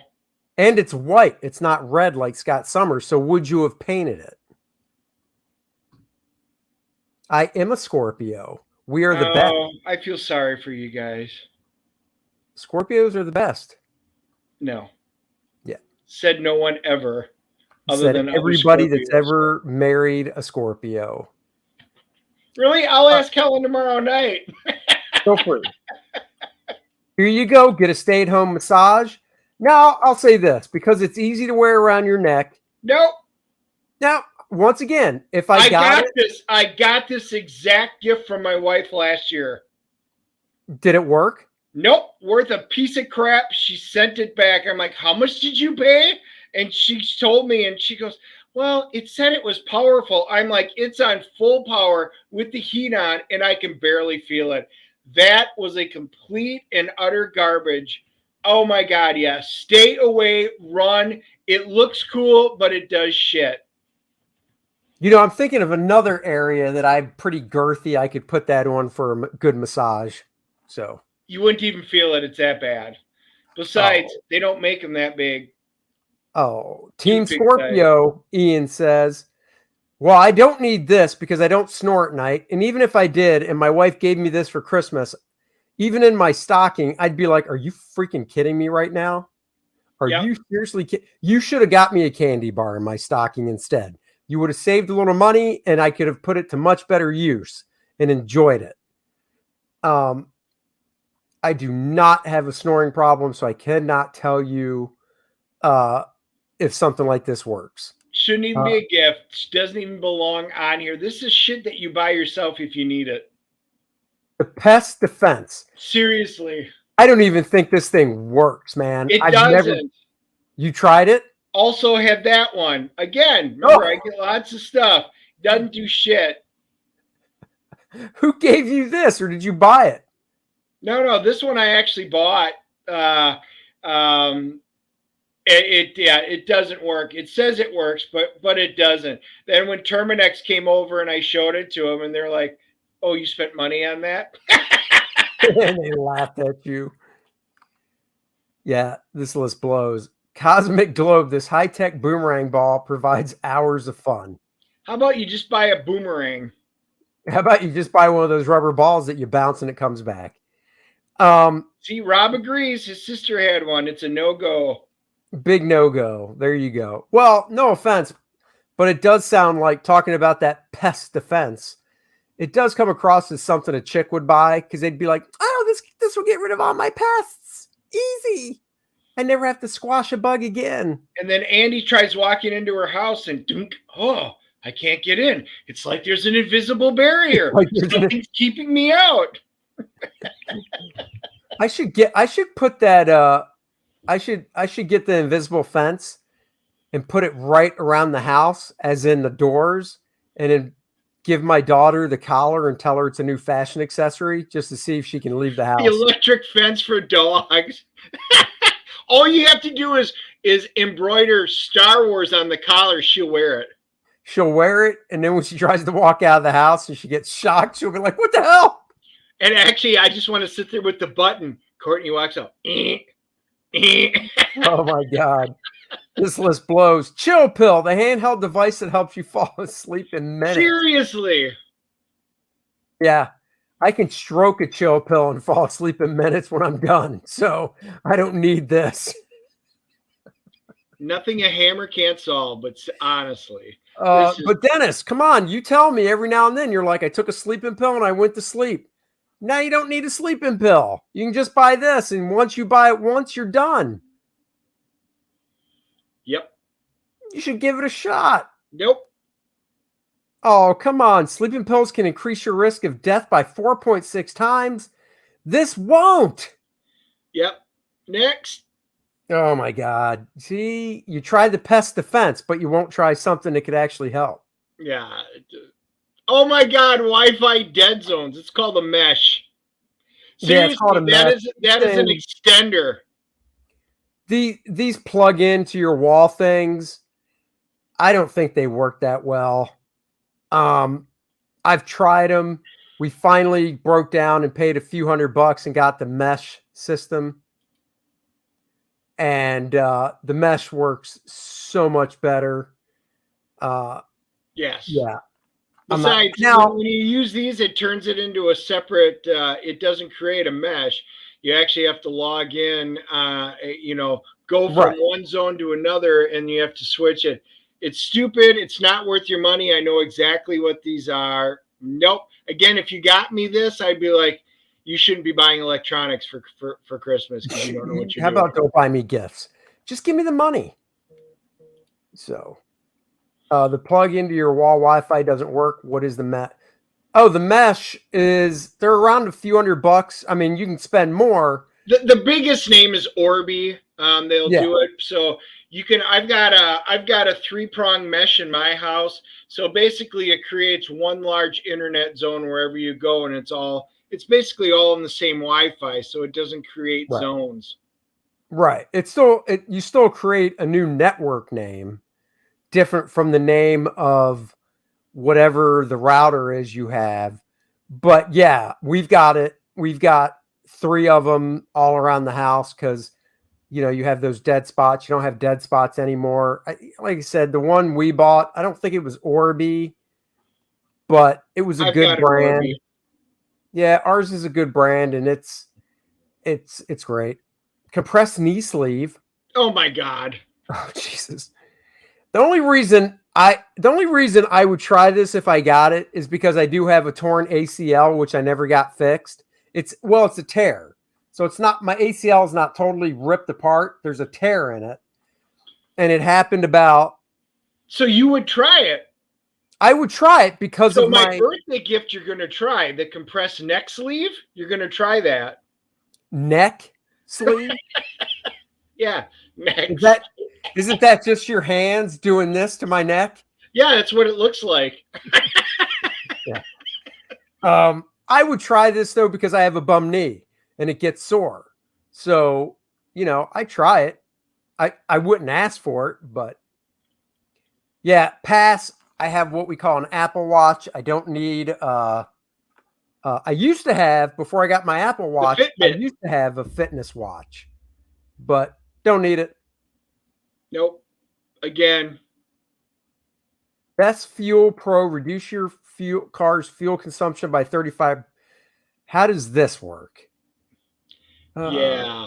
And it's white. It's not red like Scott Summers. So would you have painted it? I am a Scorpio. We are the best.
I feel sorry for you guys.
Scorpios are the best.
No.
Yeah.
Said no one ever.
Other than everybody that's ever married a Scorpio.
Really? I'll ask Helen tomorrow night.
Go for it. Here you go. Get a stay-at-home massage. Now, I'll say this, because it's easy to wear around your neck.
Nope.
Now, once again, if I got
this exact gift from my wife last year.
Did it work?
Nope. Worth a piece of crap. She sent it back. I'm like, how much did you pay? And she told me, and she goes, well, it said it was powerful. I'm like, it's on full power with the heat on, and I can barely feel it. That was a complete and utter garbage. Oh my God, yes. Stay away, run. It looks cool, but it does shit.
I'm thinking of another area that I'm pretty girthy. I could put that on for a good massage. So
you wouldn't even feel it. It's that bad. Besides, they don't make them that big.
Oh, Team Scorpio, Ian says, well, I don't need this because I don't snore at night. And even if I did, and my wife gave me this for Christmas, even in my stocking, I'd be like, are you freaking kidding me right now? Are you seriously kidding? You should have got me a candy bar in my stocking instead. You would have saved a little money, and I could have put it to much better use and enjoyed it. I do not have a snoring problem, so I cannot tell you if something like this works.
Shouldn't even be a gift. Doesn't even belong on here. This is shit that you buy yourself if you need it.
The Pest Defense.
Seriously.
I don't even think this thing works, man.
It doesn't.
You tried it?
Also had that one. Again, remember, I get lots of stuff. Doesn't do shit.
Who gave you this, or did you buy it?
No, this one I actually bought. It doesn't work. It says it works, but it doesn't. Then when Terminex came over and I showed it to them, and they're like, "Oh, you spent money on that?"
And they laughed at you. Yeah, this list blows. Cosmic Globe, this high-tech boomerang ball provides hours of fun.
How about you just buy a boomerang?
How about you just buy one of those rubber balls that you bounce and it comes back?
See, Rob agrees. His sister had one. It's a no-go.
Big no-go. There you go. Well, no offense, but it does sound like, talking about that Pest Defense, it does come across as something a chick would buy, because they'd be like, oh, this will get rid of all my pests. Easy. I never have to squash a bug again.
And then Andy tries walking into her house and dunk, oh, I can't get in. It's like there's an invisible barrier.
Like
Something's keeping me out.
I should put that I should get the invisible fence and put it right around the house, as in the doors, and then give my daughter the collar and tell her it's a new fashion accessory just to see if she can leave the house.
The electric fence for dogs. All you have to do is embroider Star Wars on the collar. She'll wear it.
She'll wear it, and then when she tries to walk out of the house and she gets shocked, she'll be like, "What the hell?"
And actually, I just want to sit there with the button. Courtney walks up.
Oh my God. This list blows. Chill Pill, the handheld device that helps you fall asleep in minutes.
Seriously.
Yeah. I can stroke a chill pill and fall asleep in minutes when I'm done. So I don't need this.
Nothing a hammer can't solve, but honestly.
But Dennis, come on. You tell me every now and then, you're like, I took a sleeping pill and I went to sleep. Now you don't need a sleeping pill. You can just buy this. And once you buy it once, you're done.
Yep.
You should give it a shot.
Nope.
Oh, come on. Sleeping pills can increase your risk of death by 4.6 times. This won't.
Yep. Next.
Oh, my God. See, you tried the pest defense, but you won't try something that could actually help.
Yeah. Oh, my God. Wi-Fi dead zones. It's called a mesh. Seriously,
yeah, it's called a mesh.
That is an extender.
These plug into your wall things. I don't think they work that well. I've tried them. We finally broke down and paid a few $100 and got the mesh system. And the mesh works so much better.
Yes.
Yeah.
Besides, when you use these, it turns it into a separate, it doesn't create a mesh. You actually have to log in, go from one zone to another, and you have to switch it. It's stupid. It's not worth your money. I know exactly what these are. Nope. Again, if you got me this, I'd be like, you shouldn't be buying electronics for Christmas because you don't know what you're doing.
How about don't buy me gifts? Just give me the money. So the plug into your wall Wi-Fi doesn't work. What is the mesh? Oh, the mesh they're around a few $100. I mean, you can spend more.
The biggest name is Orbi. They'll do it. So you can, I've got a 3-prong mesh in my house. So basically it creates one large internet zone wherever you go. And it's basically all in the same Wi-Fi. So it doesn't create zones. Right.
You still create a new network name different from the name of whatever the router is you have. But yeah, we've got it. We've got 3 of them all around the house because, you have those dead spots. You don't have dead spots anymore. Like I said, the one we bought, I don't think it was Orbi, but it was a good brand. Yeah, ours is a good brand, and it's great. Compressed knee sleeve.
Oh my God.
Oh Jesus. The only reason I would try this if I got it is because I do have a torn ACL, which I never got fixed. It's a tear. So it's not, my ACL is not totally ripped apart. There's a tear in it. And it happened about.
So you would try it?
I would try it because of
my birthday gift. You're going to try the compressed neck sleeve. You're going to try that.
Neck sleeve?
Yeah. Neck.
Isn't that just your hands doing this to my neck?
Yeah, that's what it looks like.
Yeah. I would try this though because I have a bum knee and it gets sore. So, I try it. I wouldn't ask for it, but yeah, pass. I have what we call an Apple Watch. I don't need I used to have, before I got my Apple Watch, I used to have a fitness watch, but don't need it.
Nope. Again.
Best Fuel Pro, reduce your car's fuel consumption by 35. How does this work?
Yeah.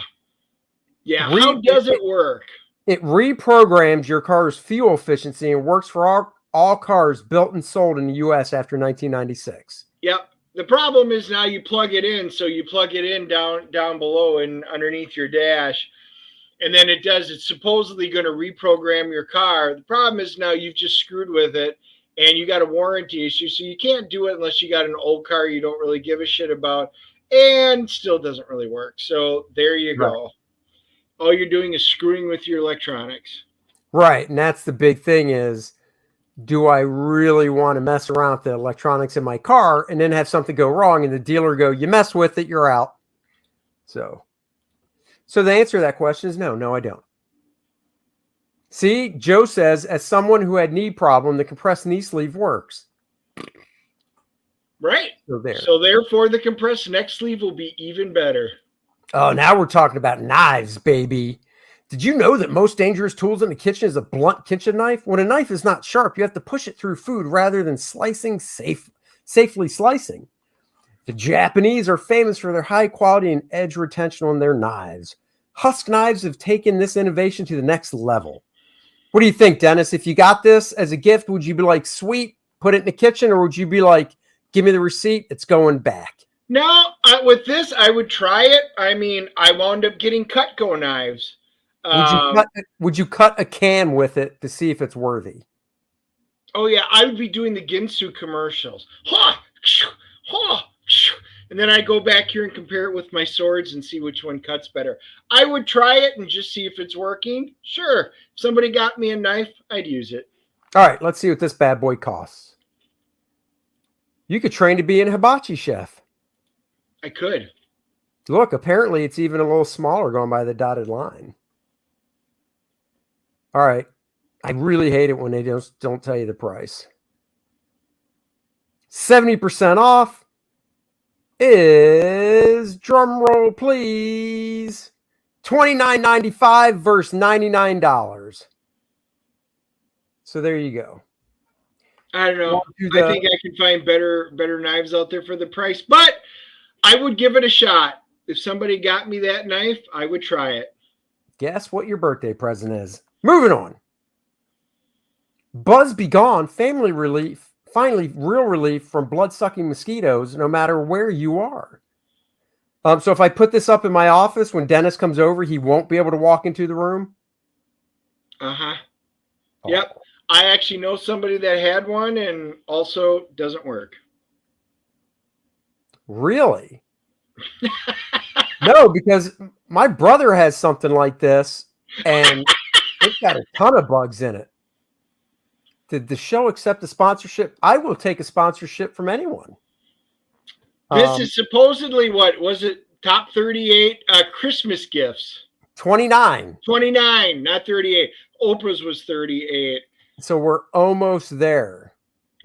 How does it work?
It reprograms your car's fuel efficiency and works for all cars built and sold in the U.S. after 1996.
Yep. The problem is now you plug it in, so you plug it in down below and underneath your dash, and then it's supposedly going to reprogram your car. The problem is now you've just screwed with it, and you got a warranty issue, so you can't do it unless you got an old car you don't really give a shit about, and still doesn't really work. So there you go. All you're doing is screwing with your electronics.
Right, and that's the big thing is, do I really want to mess around with the electronics in my car and then have something go wrong and the dealer go, you mess with it, you're out. So the answer to that question is no, I don't. See, Joe says, as someone who had knee problem, the compressed knee sleeve works.
Right.
So
So therefore, the compressed neck sleeve will be even better.
Oh, now we're talking about knives, baby. Did you know that most dangerous tools in the kitchen is a blunt kitchen knife? When a knife is not sharp, you have to push it through food rather than safely slicing. The Japanese are famous for their high quality and edge retention on their knives. Husk knives have taken this innovation to the next level. What do you think, Dennis? If you got this as a gift, would you be like, sweet, put it in the kitchen? Or would you be like, give me the receipt, it's going back?
No, with this, I would try it. I mean, I wound up getting Cutco knives.
Would you cut a can with it to see if it's worthy?
Oh, yeah. I would be doing the Ginsu commercials. And then I go back here and compare it with my swords and see which one cuts better. I would try it and just see if it's working. Sure. If somebody got me a knife, I'd use it.
All right, let's see what this bad boy costs. You could train to be a hibachi chef.
I could.
Look, apparently it's even a little smaller going by the dotted line. All right. I really hate it when they don't tell you the price. 70% off is, drum roll please, $29.95 versus $99. So there you go.
I don't know. I think I can find better knives out there for the price, but I would give it a shot. If somebody got me that knife, I would try it.
Guess what your birthday present is. Moving on. Buzz be gone. Family relief. Finally, real relief from blood-sucking mosquitoes, no matter where you are. So if I put this up in my office, when Dennis comes over, he won't be able to walk into the room?
Uh-huh. Oh. Yep. I actually know somebody that had one and also doesn't work.
Really? No, because my brother has something like this, and it's got a ton of bugs in it. Did the show accept a sponsorship? I will take a sponsorship from anyone.
This is supposedly, what was it? Top 38 Christmas gifts.
29.
29, not 38. Oprah's was 38.
So we're almost there.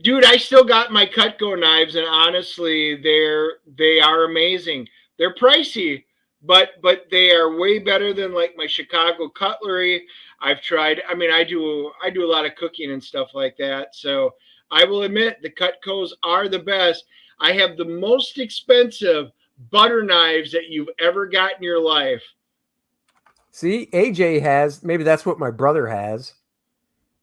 Dude, I still got my Cutco knives, and honestly, they are amazing. They're pricey, but they are way better than like my Chicago cutlery. I've tried. I mean, I do a lot of cooking and stuff like that. So I will admit the Cutcos are the best. I have the most expensive butter knives that you've ever got in your life.
See, AJ has. Maybe that's what my brother has.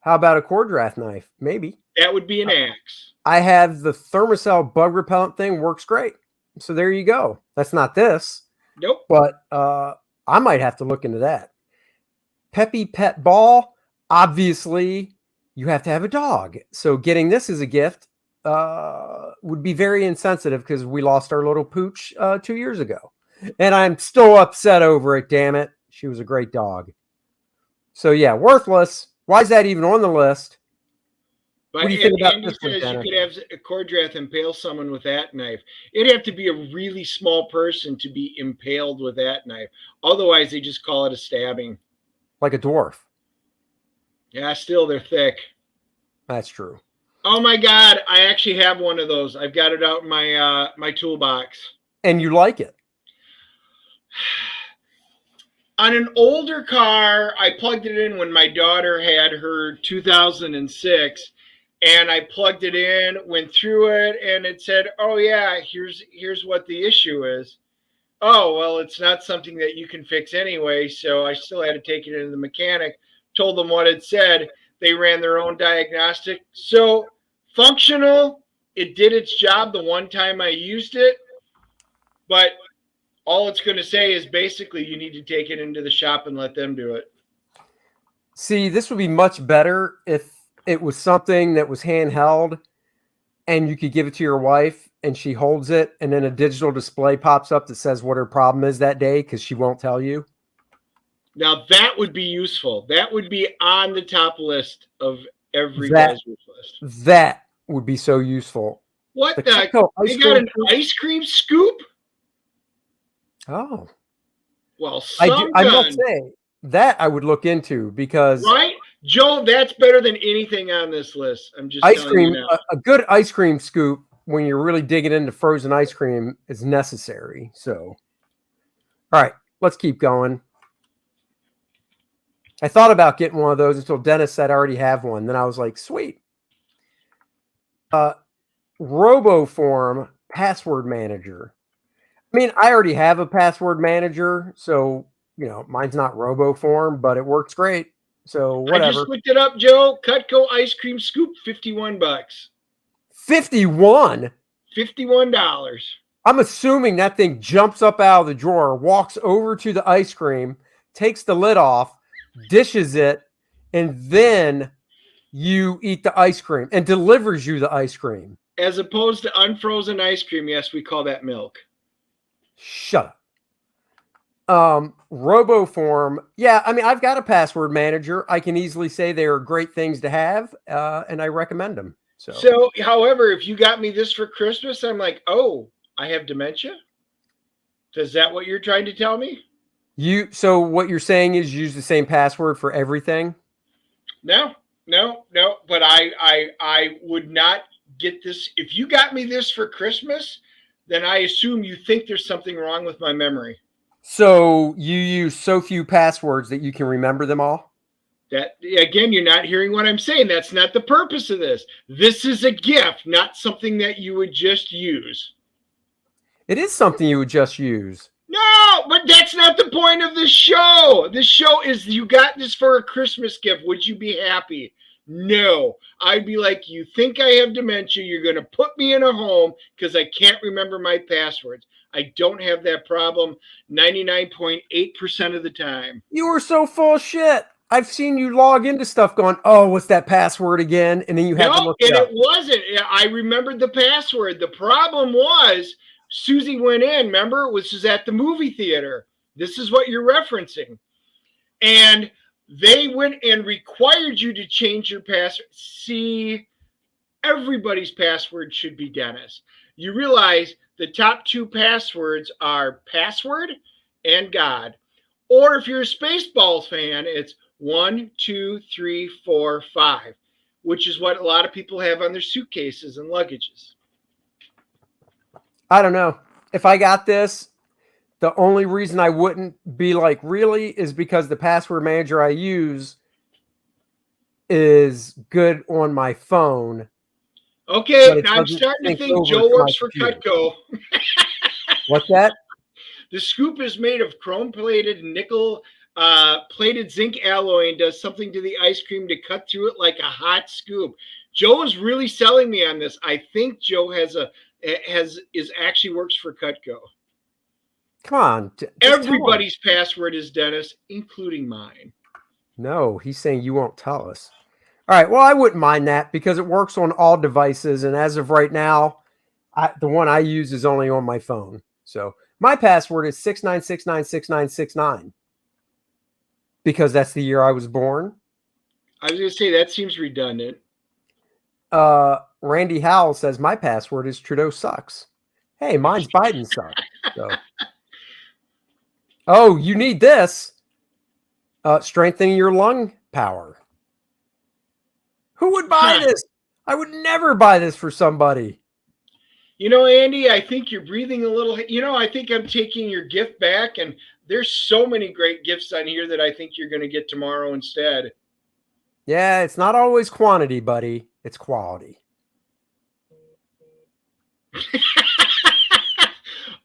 How about a Kor-Drath knife? Maybe.
That would be an axe.
I have the Thermacell bug repellent thing. Works great. So there you go. That's not this.
Nope.
But I might have to look into that. Peppy Pet Ball. Obviously, you have to have a dog. So getting this as a gift would be very insensitive because we lost our little pooch 2 years ago. And I'm still upset over it, damn it. She was a great dog. So yeah, worthless. Why is that even on the list?
But
what do you think about
Andy
this one,
says
Tanner?
you could have a Kor-Drath impale someone with that knife. It'd have to be a really small person to be impaled with that knife. Otherwise, they just call it a stabbing.
Like a dwarf.
Yeah, still they're thick.
That's true.
Oh my God, I actually have one of those. I've got it out in my my toolbox.
And you like it?
On an older car, I plugged it in when my daughter had her 2006, and I plugged it in, went through it, and it said, "Oh yeah, here's what the issue is." Oh, well, it's not something that you can fix anyway, so I still had to take it into the mechanic, told them what it said. They ran their own diagnostic. So functional, It did its job the one time I used it, but all it's going to say is basically you need to take it into the shop and let them do it.
See, this would be much better if it was something that was handheld and you could give it to your wife and she holds it and then a digital display pops up that says what her problem is that day because she won't tell you.
Now, that would be useful. That would be on the top list of every guy's wish list.
That would be so useful.
What they got an ice cream scoop?
Oh.
Well,
I must say, that I would look into because...
Right? Joe, that's better than anything on this list. I'm just
ice cream.
You now.
A good ice cream scoop when you're really digging into frozen ice cream is necessary. So, all right, let's keep going. I thought about getting one of those until Dennis said I already have one. Then I was like, sweet. RoboForm password manager. I mean, I already have a password manager, so mine's not RoboForm, but it works great. So whatever.
I just looked it up, Joe. Cutco ice cream scoop, $51.
$51?
$51.
I'm assuming that thing jumps up out of the drawer, walks over to the ice cream, takes the lid off, dishes it, and then you eat the ice cream and delivers you the ice cream.
As opposed to unfrozen ice cream, yes, we call that milk.
Shut up. RoboForm. Yeah, I mean, I've got a password manager. I can easily say they are great things to have, and I recommend them.
So, however, if you got me this for Christmas, I'm like, oh, I have dementia? Is that what you're trying to tell me?
So what you're saying is use the same password for everything?
No. But I would not get this. If you got me this for Christmas, then I assume you think there's something wrong with my memory.
So you use so few passwords that you can remember them all?
That, again, you're not hearing what I'm saying. That's not the purpose of this. This is a gift, not something that you would just use.
It is something you would just use.
No, but that's not the point of this show. This show is you got this for a Christmas gift. Would you be happy? No. I'd be like, you think I have dementia. You're going to put me in a home because I can't remember my passwords. I don't have that problem 99.8% of the time.
You are so full of shit. I've seen you log into stuff going, oh, what's that password again? And then you have to look it up.
It wasn't. I remembered the password. The problem was Susie went in, remember? This is at the movie theater. This is what you're referencing. And they went and required you to change your password. See, everybody's password should be Dennis. You realize the top two passwords are password and God. Or if you're a Spaceballs fan, it's 1, 2, 3, 4, 5, which is what a lot of people have on their suitcases and luggages.
I don't know. If I got this, the only reason I wouldn't be like, really, is because the password manager I use is good on my phone.
Okay, I'm starting to think Joe works for Cutco.
What's that?
The scoop is made of chrome-plated nickel plated zinc alloy and does something to the ice cream to cut through it like a hot scoop. Joe is really selling me on this. I think Joe actually works for Cutco.
Come on.
Everybody's password is Dennis, including mine.
No, he's saying you won't tell us. All right. Well, I wouldn't mind that because it works on all devices. And as of right now, the one I use is only on my phone. So my password is 69696969 because that's the year I was born.
I was going to say that seems redundant.
Randy Howell says my password is Trudeau sucks. Hey, mine's Biden sucks. So. Oh, you need this. Strengthening your lung power. Who would buy this? I would never buy this for somebody.
You know, Andy, I think you're breathing a little. I think I'm taking your gift back, and there's so many great gifts on here that I think you're going to get tomorrow instead.
Yeah, it's not always quantity, buddy. It's quality.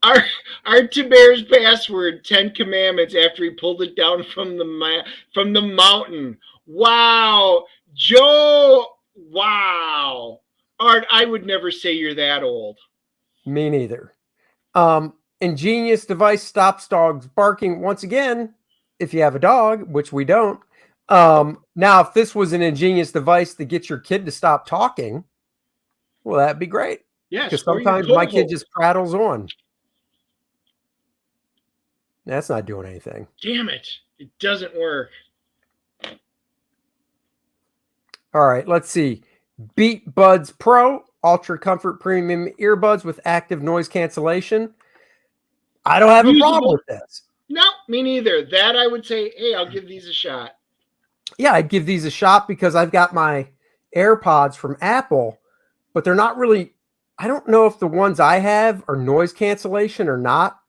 Our Tiber's password, 10 Commandments, after he pulled it down from the mountain. Wow. Joe, wow. Art, I would never say you're that old.
Me neither. Ingenious device stops dogs barking. Once again, if you have a dog, which we don't. Now, if this was an ingenious device to get your kid to stop talking, well, that'd be great.
Yes,
Because
or your
sometimes my kid
co-host.
just prattles on. That's not doing anything.
Damn it. It doesn't work.
All right, let's see. Beat Buds Pro Ultra Comfort Premium earbuds with active noise cancellation. I don't have a problem with this.
No, me neither. That I would say, hey, I'll give these a shot.
Yeah, I'd give these a shot because I've got my AirPods from Apple, but they're not really, I don't know if the ones I have are noise cancellation or not.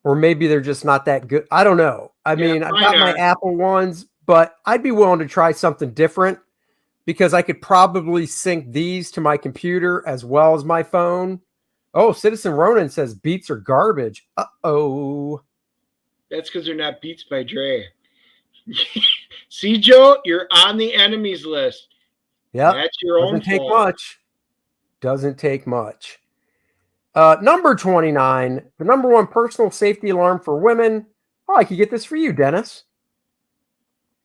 Or maybe they're just not that good. I don't know. I mean, I've got my Apple ones, but I'd be willing to try something different because I could probably sync these to my computer as well as my phone. Oh, Citizen Ronan says Beats are garbage. Uh-oh.
That's because they're not Beats by Dre. See, Joe, you're on the enemies list.
Yeah,
that's your own
fault. Doesn't take much. Doesn't take much. Number 29, the number one personal safety alarm for women. Oh, I could get this for you, Dennis.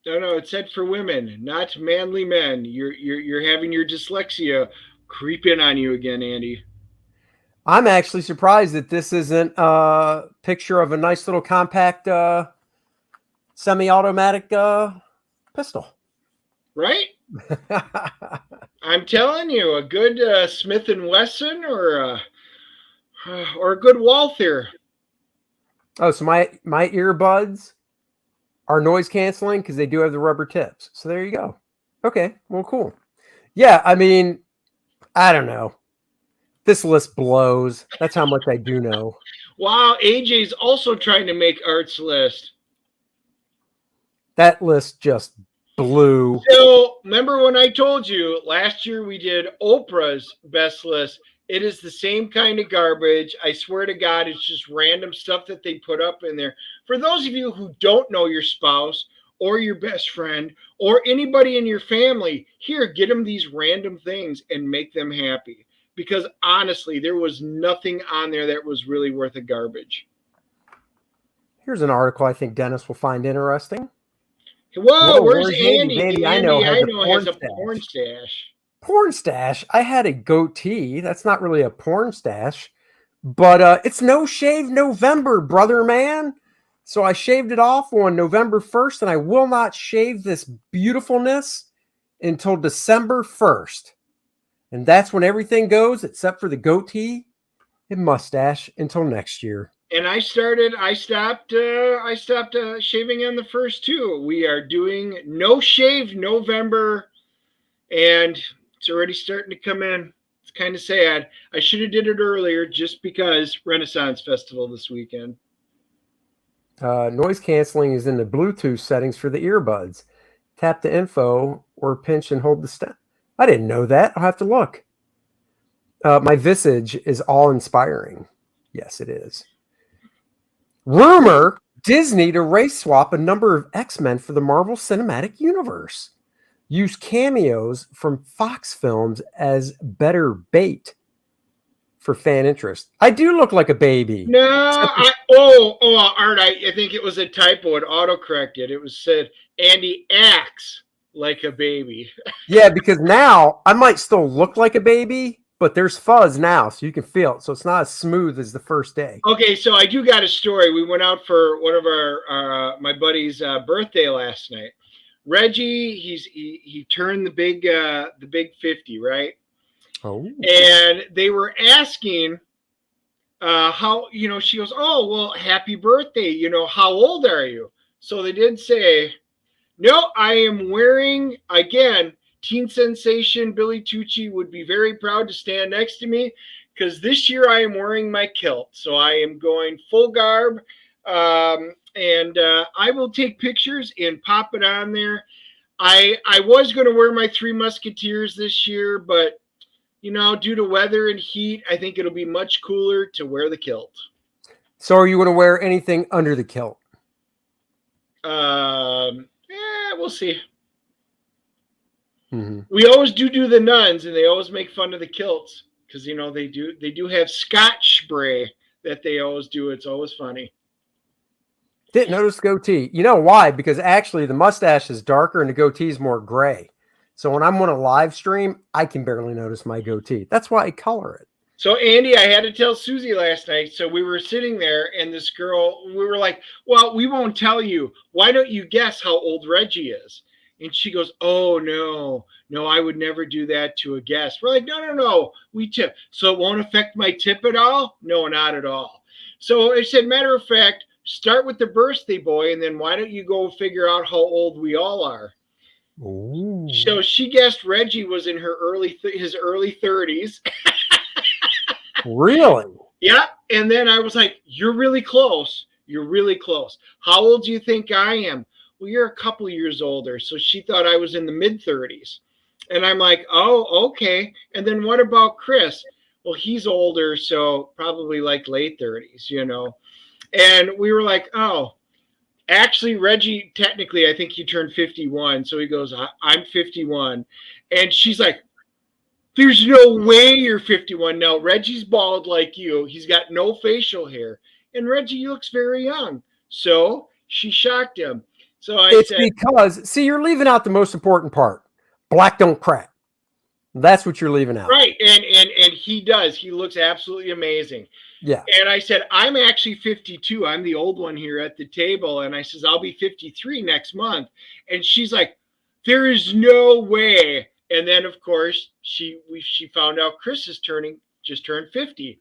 No, it's said for women, not manly men. You're having your dyslexia creep in on you again, Andy.
I'm actually surprised that this isn't a picture of a nice little compact semi-automatic pistol.
Right? I'm telling you, a good Smith & Wesson or a good Walther.
Oh, so my earbuds are noise canceling because they do have the rubber tips. So there you go. Okay, well, cool. Yeah, I mean, I don't know. This list blows. That's how much I do know.
Wow, AJ's also trying to make Art's list.
That list just blew.
So remember when I told you last year we did Oprah's best list? It is the same kind of garbage. I swear to God, it's just random stuff that they put up in there. For those of you who don't know your spouse or your best friend or anybody in your family, here, get them these random things and make them happy. Because honestly, there was nothing on there that was really worth a garbage.
Here's an article I think Dennis will find interesting.
Whoa, where's Andy?
Andy, I know has
a porn stash.
Porn stash? I had a goatee. That's not really a porn stash. But it's No Shave November, brother man. So I shaved it off on November 1st, and I will not shave this beautifulness until December 1st. And that's when everything goes, except for the goatee and mustache, until next year.
And I stopped shaving on the first too. We are doing No Shave November, and it's already starting to come in. It's kind of sad. I should have did it earlier just because Renaissance Festival this weekend.
Noise canceling is in the Bluetooth settings for the earbuds. Tap the info or pinch and hold the stem. I didn't know that. I'll have to look. My visage is all-inspiring. Yes, it is. Rumor, Disney to race swap a number of X-Men for the Marvel Cinematic Universe. Use cameos from Fox films as better bait for fan interest. I do look like a baby.
No, Art, I think it was a typo. It autocorrected. It was said, Andy acts like a baby.
Yeah, because now I might still look like a baby, but there's fuzz now, so you can feel it. So it's not as smooth as the first day.
Okay, so I do got a story. We went out for one of my buddy's birthday last night. Reggie, he turned the big 50, right?
Oh.
And they were asking how, she goes, oh, well, happy birthday. How old are you? So they did say, no, I am wearing, again, teen sensation Billy Tucci would be very proud to stand next to me because this year I am wearing my kilt. So I am going full garb, and I will take pictures and pop it on there. I was going to wear my Three Musketeers this year, but, due to weather and heat, I think it'll be much cooler to wear the kilt.
So are you going to wear anything under the kilt?
We'll see.
Mm-hmm.
We always do the nuns, and they always make fun of the kilts because they do have Scotch spray that they always do. It's always funny.
Didn't notice goatee. You know why? Because actually the mustache is darker and the goatee is more gray. So when I'm on a live stream, I can barely notice my goatee. That's why I color it.
So, Andy, I had to tell Susie last night. So we were sitting there, and this girl, we were like, well, we won't tell you. Why don't you guess how old Reggie is? And she goes, oh, no, I would never do that to a guest. We're like, no, we tip. So it won't affect my tip at all? No, not at all. So I said, matter of fact, start with the birthday boy, and then why don't you go figure out how old we all are?
Ooh.
So she guessed Reggie was in his early 30s.
Really?
Yeah. And then I was like, you're really close. You're really close. How old do you think I am? Well, you're a couple years older. So she thought I was in the mid-30s. And I'm like, oh, okay. And then what about Chris? Well, he's older, so probably like late 30s, And we were like, oh, actually, Reggie, technically, I think he turned 51. So he goes, I'm 51. And she's like, there's no way you're 51. No, Reggie's bald like you. He's got no facial hair. And Reggie looks very young. So she shocked him. So I said,
because, see, you're leaving out the most important part. Black don't crack. That's what you're leaving out.
Right. And he does. He looks absolutely amazing.
Yeah.
And I said, I'm actually 52. I'm the old one here at the table. And I says, I'll be 53 next month. And she's like, there is no way. And then, of course, she found out Chris just turned 50.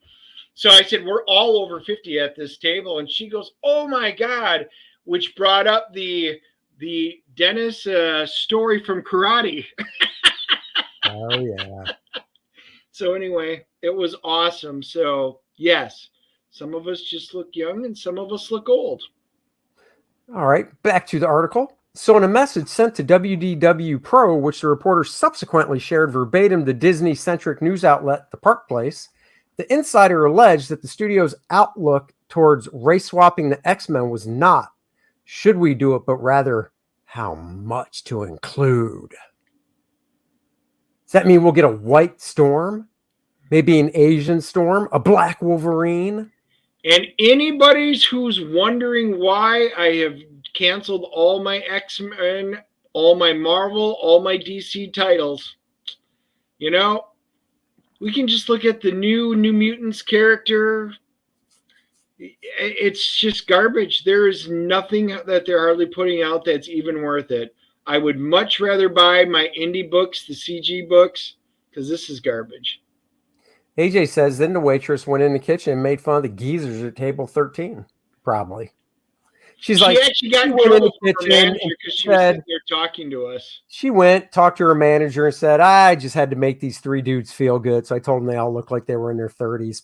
So I said, we're all over 50 at this table. And she goes, oh, my God, which brought up the Dennis story from karate.
Oh, yeah.
So anyway, it was awesome. So, yes, some of us just look young and some of us look old.
All right, back to the article. So in a message sent to WDW Pro, which the reporter subsequently shared verbatim the Disney-centric news outlet The Park Place, the insider alleged that the studio's outlook towards race-swapping the X-Men was not, should we do it, but rather, how much to include. Does that mean we'll get a white Storm? Maybe an Asian Storm? A black Wolverine?
And anybody who's wondering why I have canceled all my X-Men, all my Marvel, all my DC titles, we can just look at the New Mutants character. It's just garbage. There is nothing that they're hardly putting out that's even worth it. I would much rather buy my indie books, the CG books, because this is garbage.
AJ says, then the waitress went in the kitchen and made fun of the geezers at table 13, probably. She
actually got in trouble from her manager because she was sitting there talking to us.
She went, talked to her manager and said, I just had to make these three dudes feel good. So I told them they all looked like they were in their 30s.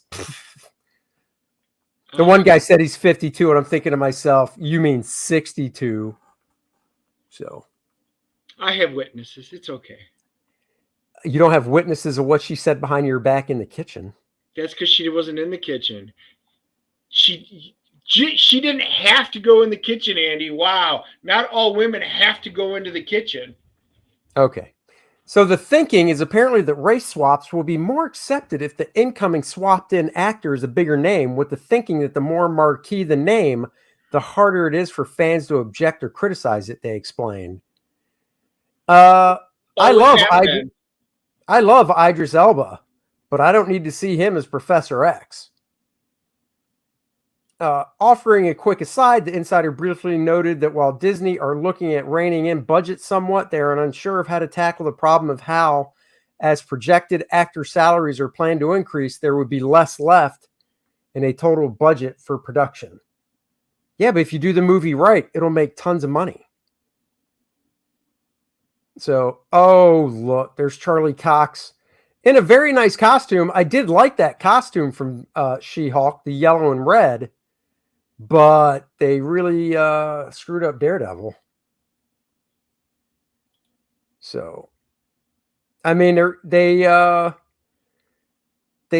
The one guy said he's 52, and I'm thinking to myself, you mean 62. So
I have witnesses. It's okay.
You don't have witnesses of what she said behind your back in the kitchen.
That's because she wasn't in the kitchen. She didn't have to go in the kitchen, Andy. Wow. Not all women have to go into the kitchen.
Okay. So the thinking is apparently that race swaps will be more accepted if the incoming swapped in actor is a bigger name, with the thinking that the more marquee the name, the harder it is for fans to object or criticize it, they explained. I love Idris Elba, but I don't need to see him as Professor X. Offering a quick aside, the insider briefly noted that while Disney are looking at reining in budget somewhat, they are unsure of how to tackle the problem of how, as projected actor salaries are planned to increase, there would be less left in a total budget for production. Yeah, but if you do the movie right, it'll make tons of money. So, oh, look, there's Charlie Cox in a very nice costume. I did like that costume from She-Hulk, the yellow and red, but they really screwed up Daredevil. So, I mean, they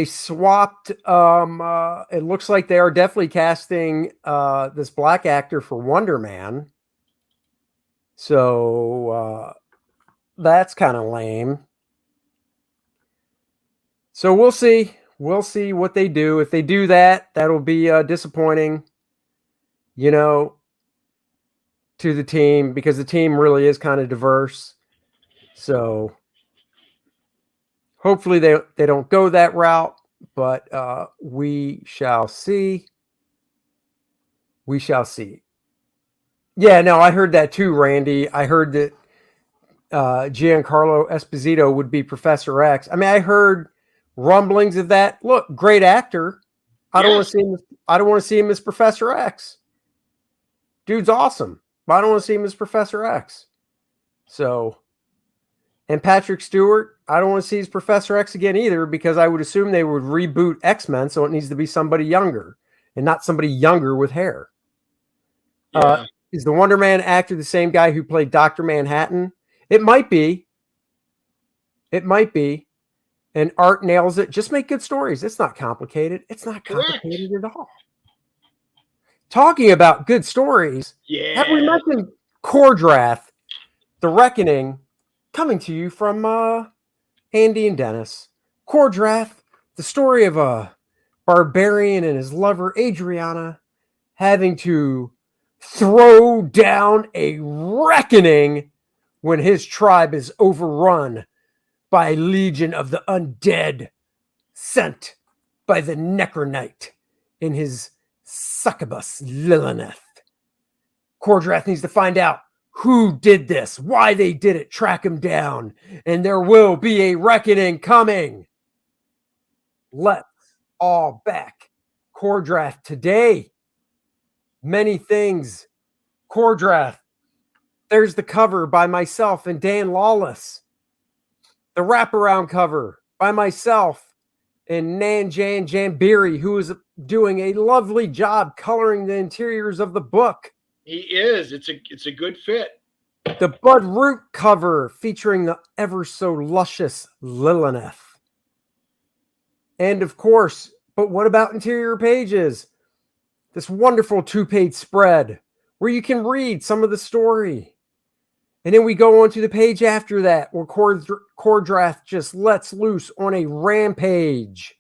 swapped. It looks like they are definitely casting this black actor for Wonder Man. So, that's kind of lame. So we'll see. We'll see what they do. If they do that, that'll be disappointing, to the team, because the team really is kind of diverse. So hopefully they don't go that route, but we shall see. We shall see. Yeah, no, I heard that too, Randy. I heard that Giancarlo Esposito would be Professor X. I mean, I heard rumblings of that. Look, great actor. I don't want to see him. I don't want to see him as Professor X. Dude's awesome, but I don't want to see him as Professor X. So, and Patrick Stewart, I don't want to see as Professor X again either, because I would assume they would reboot X-Men, so it needs to be somebody younger and not somebody younger with hair.
Yeah.
Is the Wonder Man actor the same guy who played Dr. Manhattan? It might be. It might be. And Art nails it. Just make good stories. It's not complicated. It's not complicated at all. Talking about good stories, have we mentioned Kor-Drath, The Reckoning, coming to you from Andy and Dennis. Kor-Drath, the story of a barbarian and his lover, Adriana, having to throw down a reckoning when his tribe is overrun by a legion of the undead sent by the Necronite in his succubus Lilith. Kor-Drath needs to find out who did this, why they did it, track him down, and there will be a reckoning coming. Let's all back Kor-Drath today. Many things. Kor-Drath. There's the cover by myself and Dan Lawless. The wraparound cover by myself and Nanjan Jambiri, who is doing a lovely job coloring the interiors of the book.
He is. It's a good fit.
The Bud Root cover featuring the ever so luscious Lilith. And of course, but what about interior pages? This wonderful 2-page spread where you can read some of the story. And then we go on to the page after that where Kor-Drath just lets loose on a rampage.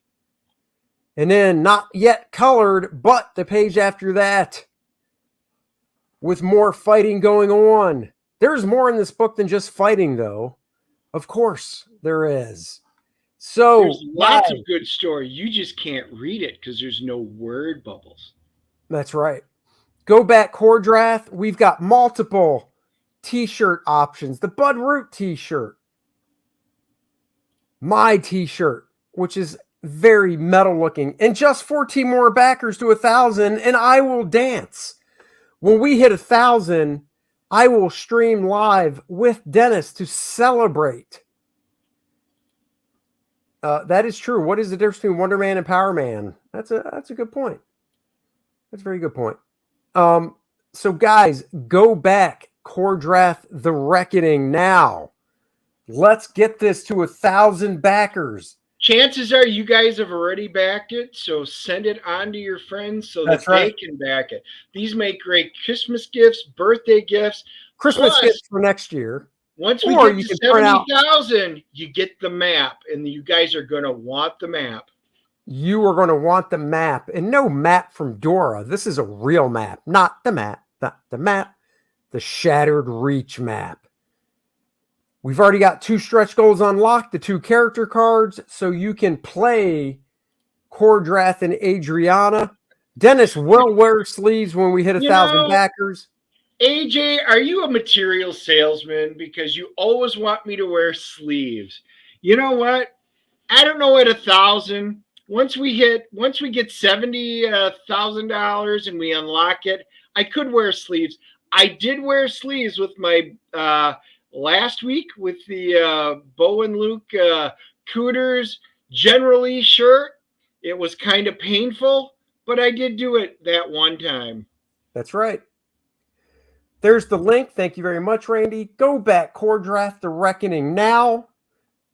And then not yet colored, but the page after that with more fighting going on. There's more in this book than just fighting, though. Of course there is. So
there's lots of good story. You just can't read it because there's no word bubbles.
That's right. Go back Kor-Drath. We've got multiple t-shirt options. The Bud Root t-shirt. My t-shirt, which is very metal looking. And just 14 more backers to 1,000, and I will dance. When we hit 1,000, I will stream live with Dennis to celebrate. That is true. What is the difference between Wonder Man and Power Man? That's a good point. That's a very good point. So guys, go back Kor-Drath, The Reckoning now. Let's get this to 1,000 backers.
Chances are you guys have already backed it, so send it on to your friends so that they can back it. These make great Christmas gifts, birthday gifts.
Christmas gifts for next year.
Once we get to 70,000, you get the map, and you guys are going to want the map.
You are going to want the map, and no map from Dora. This is a real map, not the map, the Shattered Reach map. We've already got 2 stretch goals unlocked, the 2 character cards, so you can play Kor-Drath and Adriana. Dennis will wear sleeves when we hit 1,000 backers.
AJ, are you a material salesman? Because you always want me to wear sleeves. You know what? I don't know at 1,000. Once we get $70,000 and we unlock it, I could wear sleeves. I did wear sleeves with my last week with the Bo and Luke Cooters generally shirt. It was kind of painful, but I did do it that one time.
That's right. There's the link. Thank you very much, Randy. Go back Kor-Drath, The Reckoning now.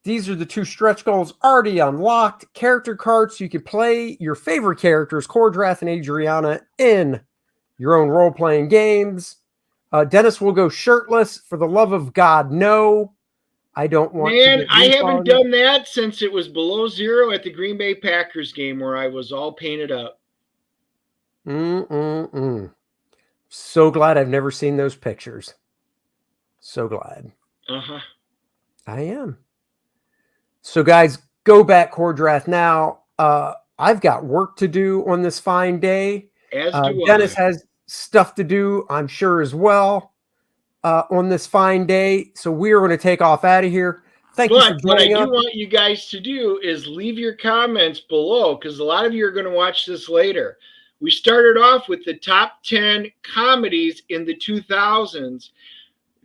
These are the 2 stretch goals already unlocked. Character cards so you can play your favorite characters, Kor-Drath and Adriana, in your own role-playing games. Dennis will go shirtless. For the love of God, no. I don't want to
Man,
get
I haven't
refunded.
done that since it was below zero at the Green Bay Packers game where I was all painted up.
So glad I've never seen those pictures. So glad.
Uh-huh.
I am. So, guys, go back Kor-Drath now. I've got work to do on this fine day.
As do
Dennis
I.
has stuff to do, I'm sure, as well on this fine day. So we are going to take off out of here. Thank you for
But what I
joining us.
do want you guys to do is leave your comments below, because a lot of you are going to watch this later. We started off with the top 10 comedies in the 2000s.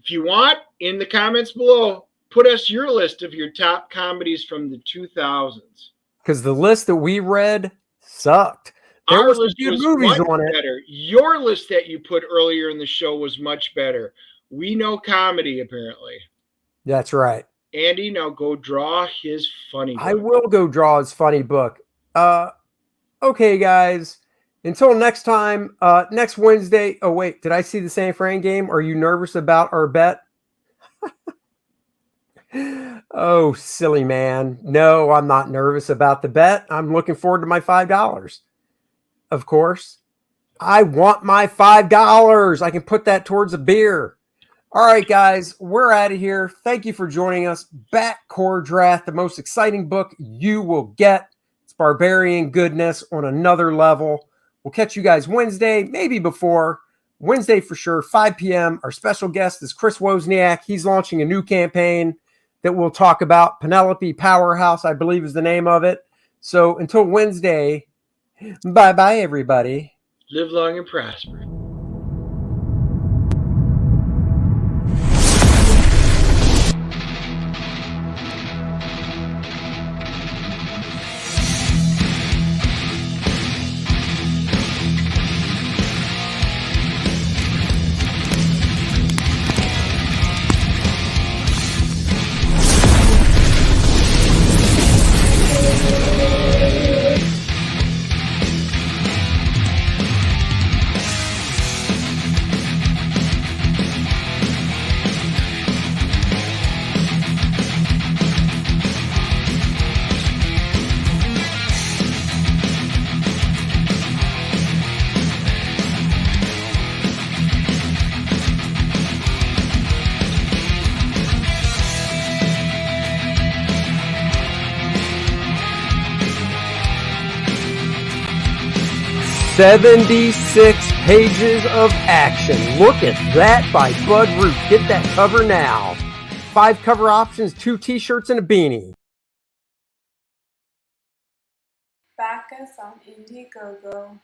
If you want, in the comments below, put us your list of your top comedies from the 2000s.
Because the list that we read sucked. There
Our
were some
list
good
was
movies
much
on it.
better. Your list that you put earlier in the show was much better. We know comedy, apparently.
That's right.
Andy, now go draw his funny book.
I will go draw his funny book. Okay, guys. Until next time, next Wednesday. Oh, wait. Did I see the San Fran game? Are you nervous about our bet? Oh, silly man. No, I'm not nervous about the bet. I'm looking forward to my $5. Of course. I want my $5. I can put that towards a beer. All right, guys, we're out of here. Thank you for joining us. Back Kor-Drath, the most exciting book you will get. It's barbarian goodness on another level. We'll catch you guys Wednesday, maybe before. Wednesday for sure, 5 p.m. Our special guest is Chris Wozniak. He's launching a new campaign that we'll talk about. Penelope Powerhouse, I believe is the name of it. So until Wednesday, bye-bye, everybody.
Live long and prosper.
$76 pages of action. Look at that by Bud Root. Get that cover now. 5 cover options, 2 t-shirts, and a beanie.
Back us on Indiegogo.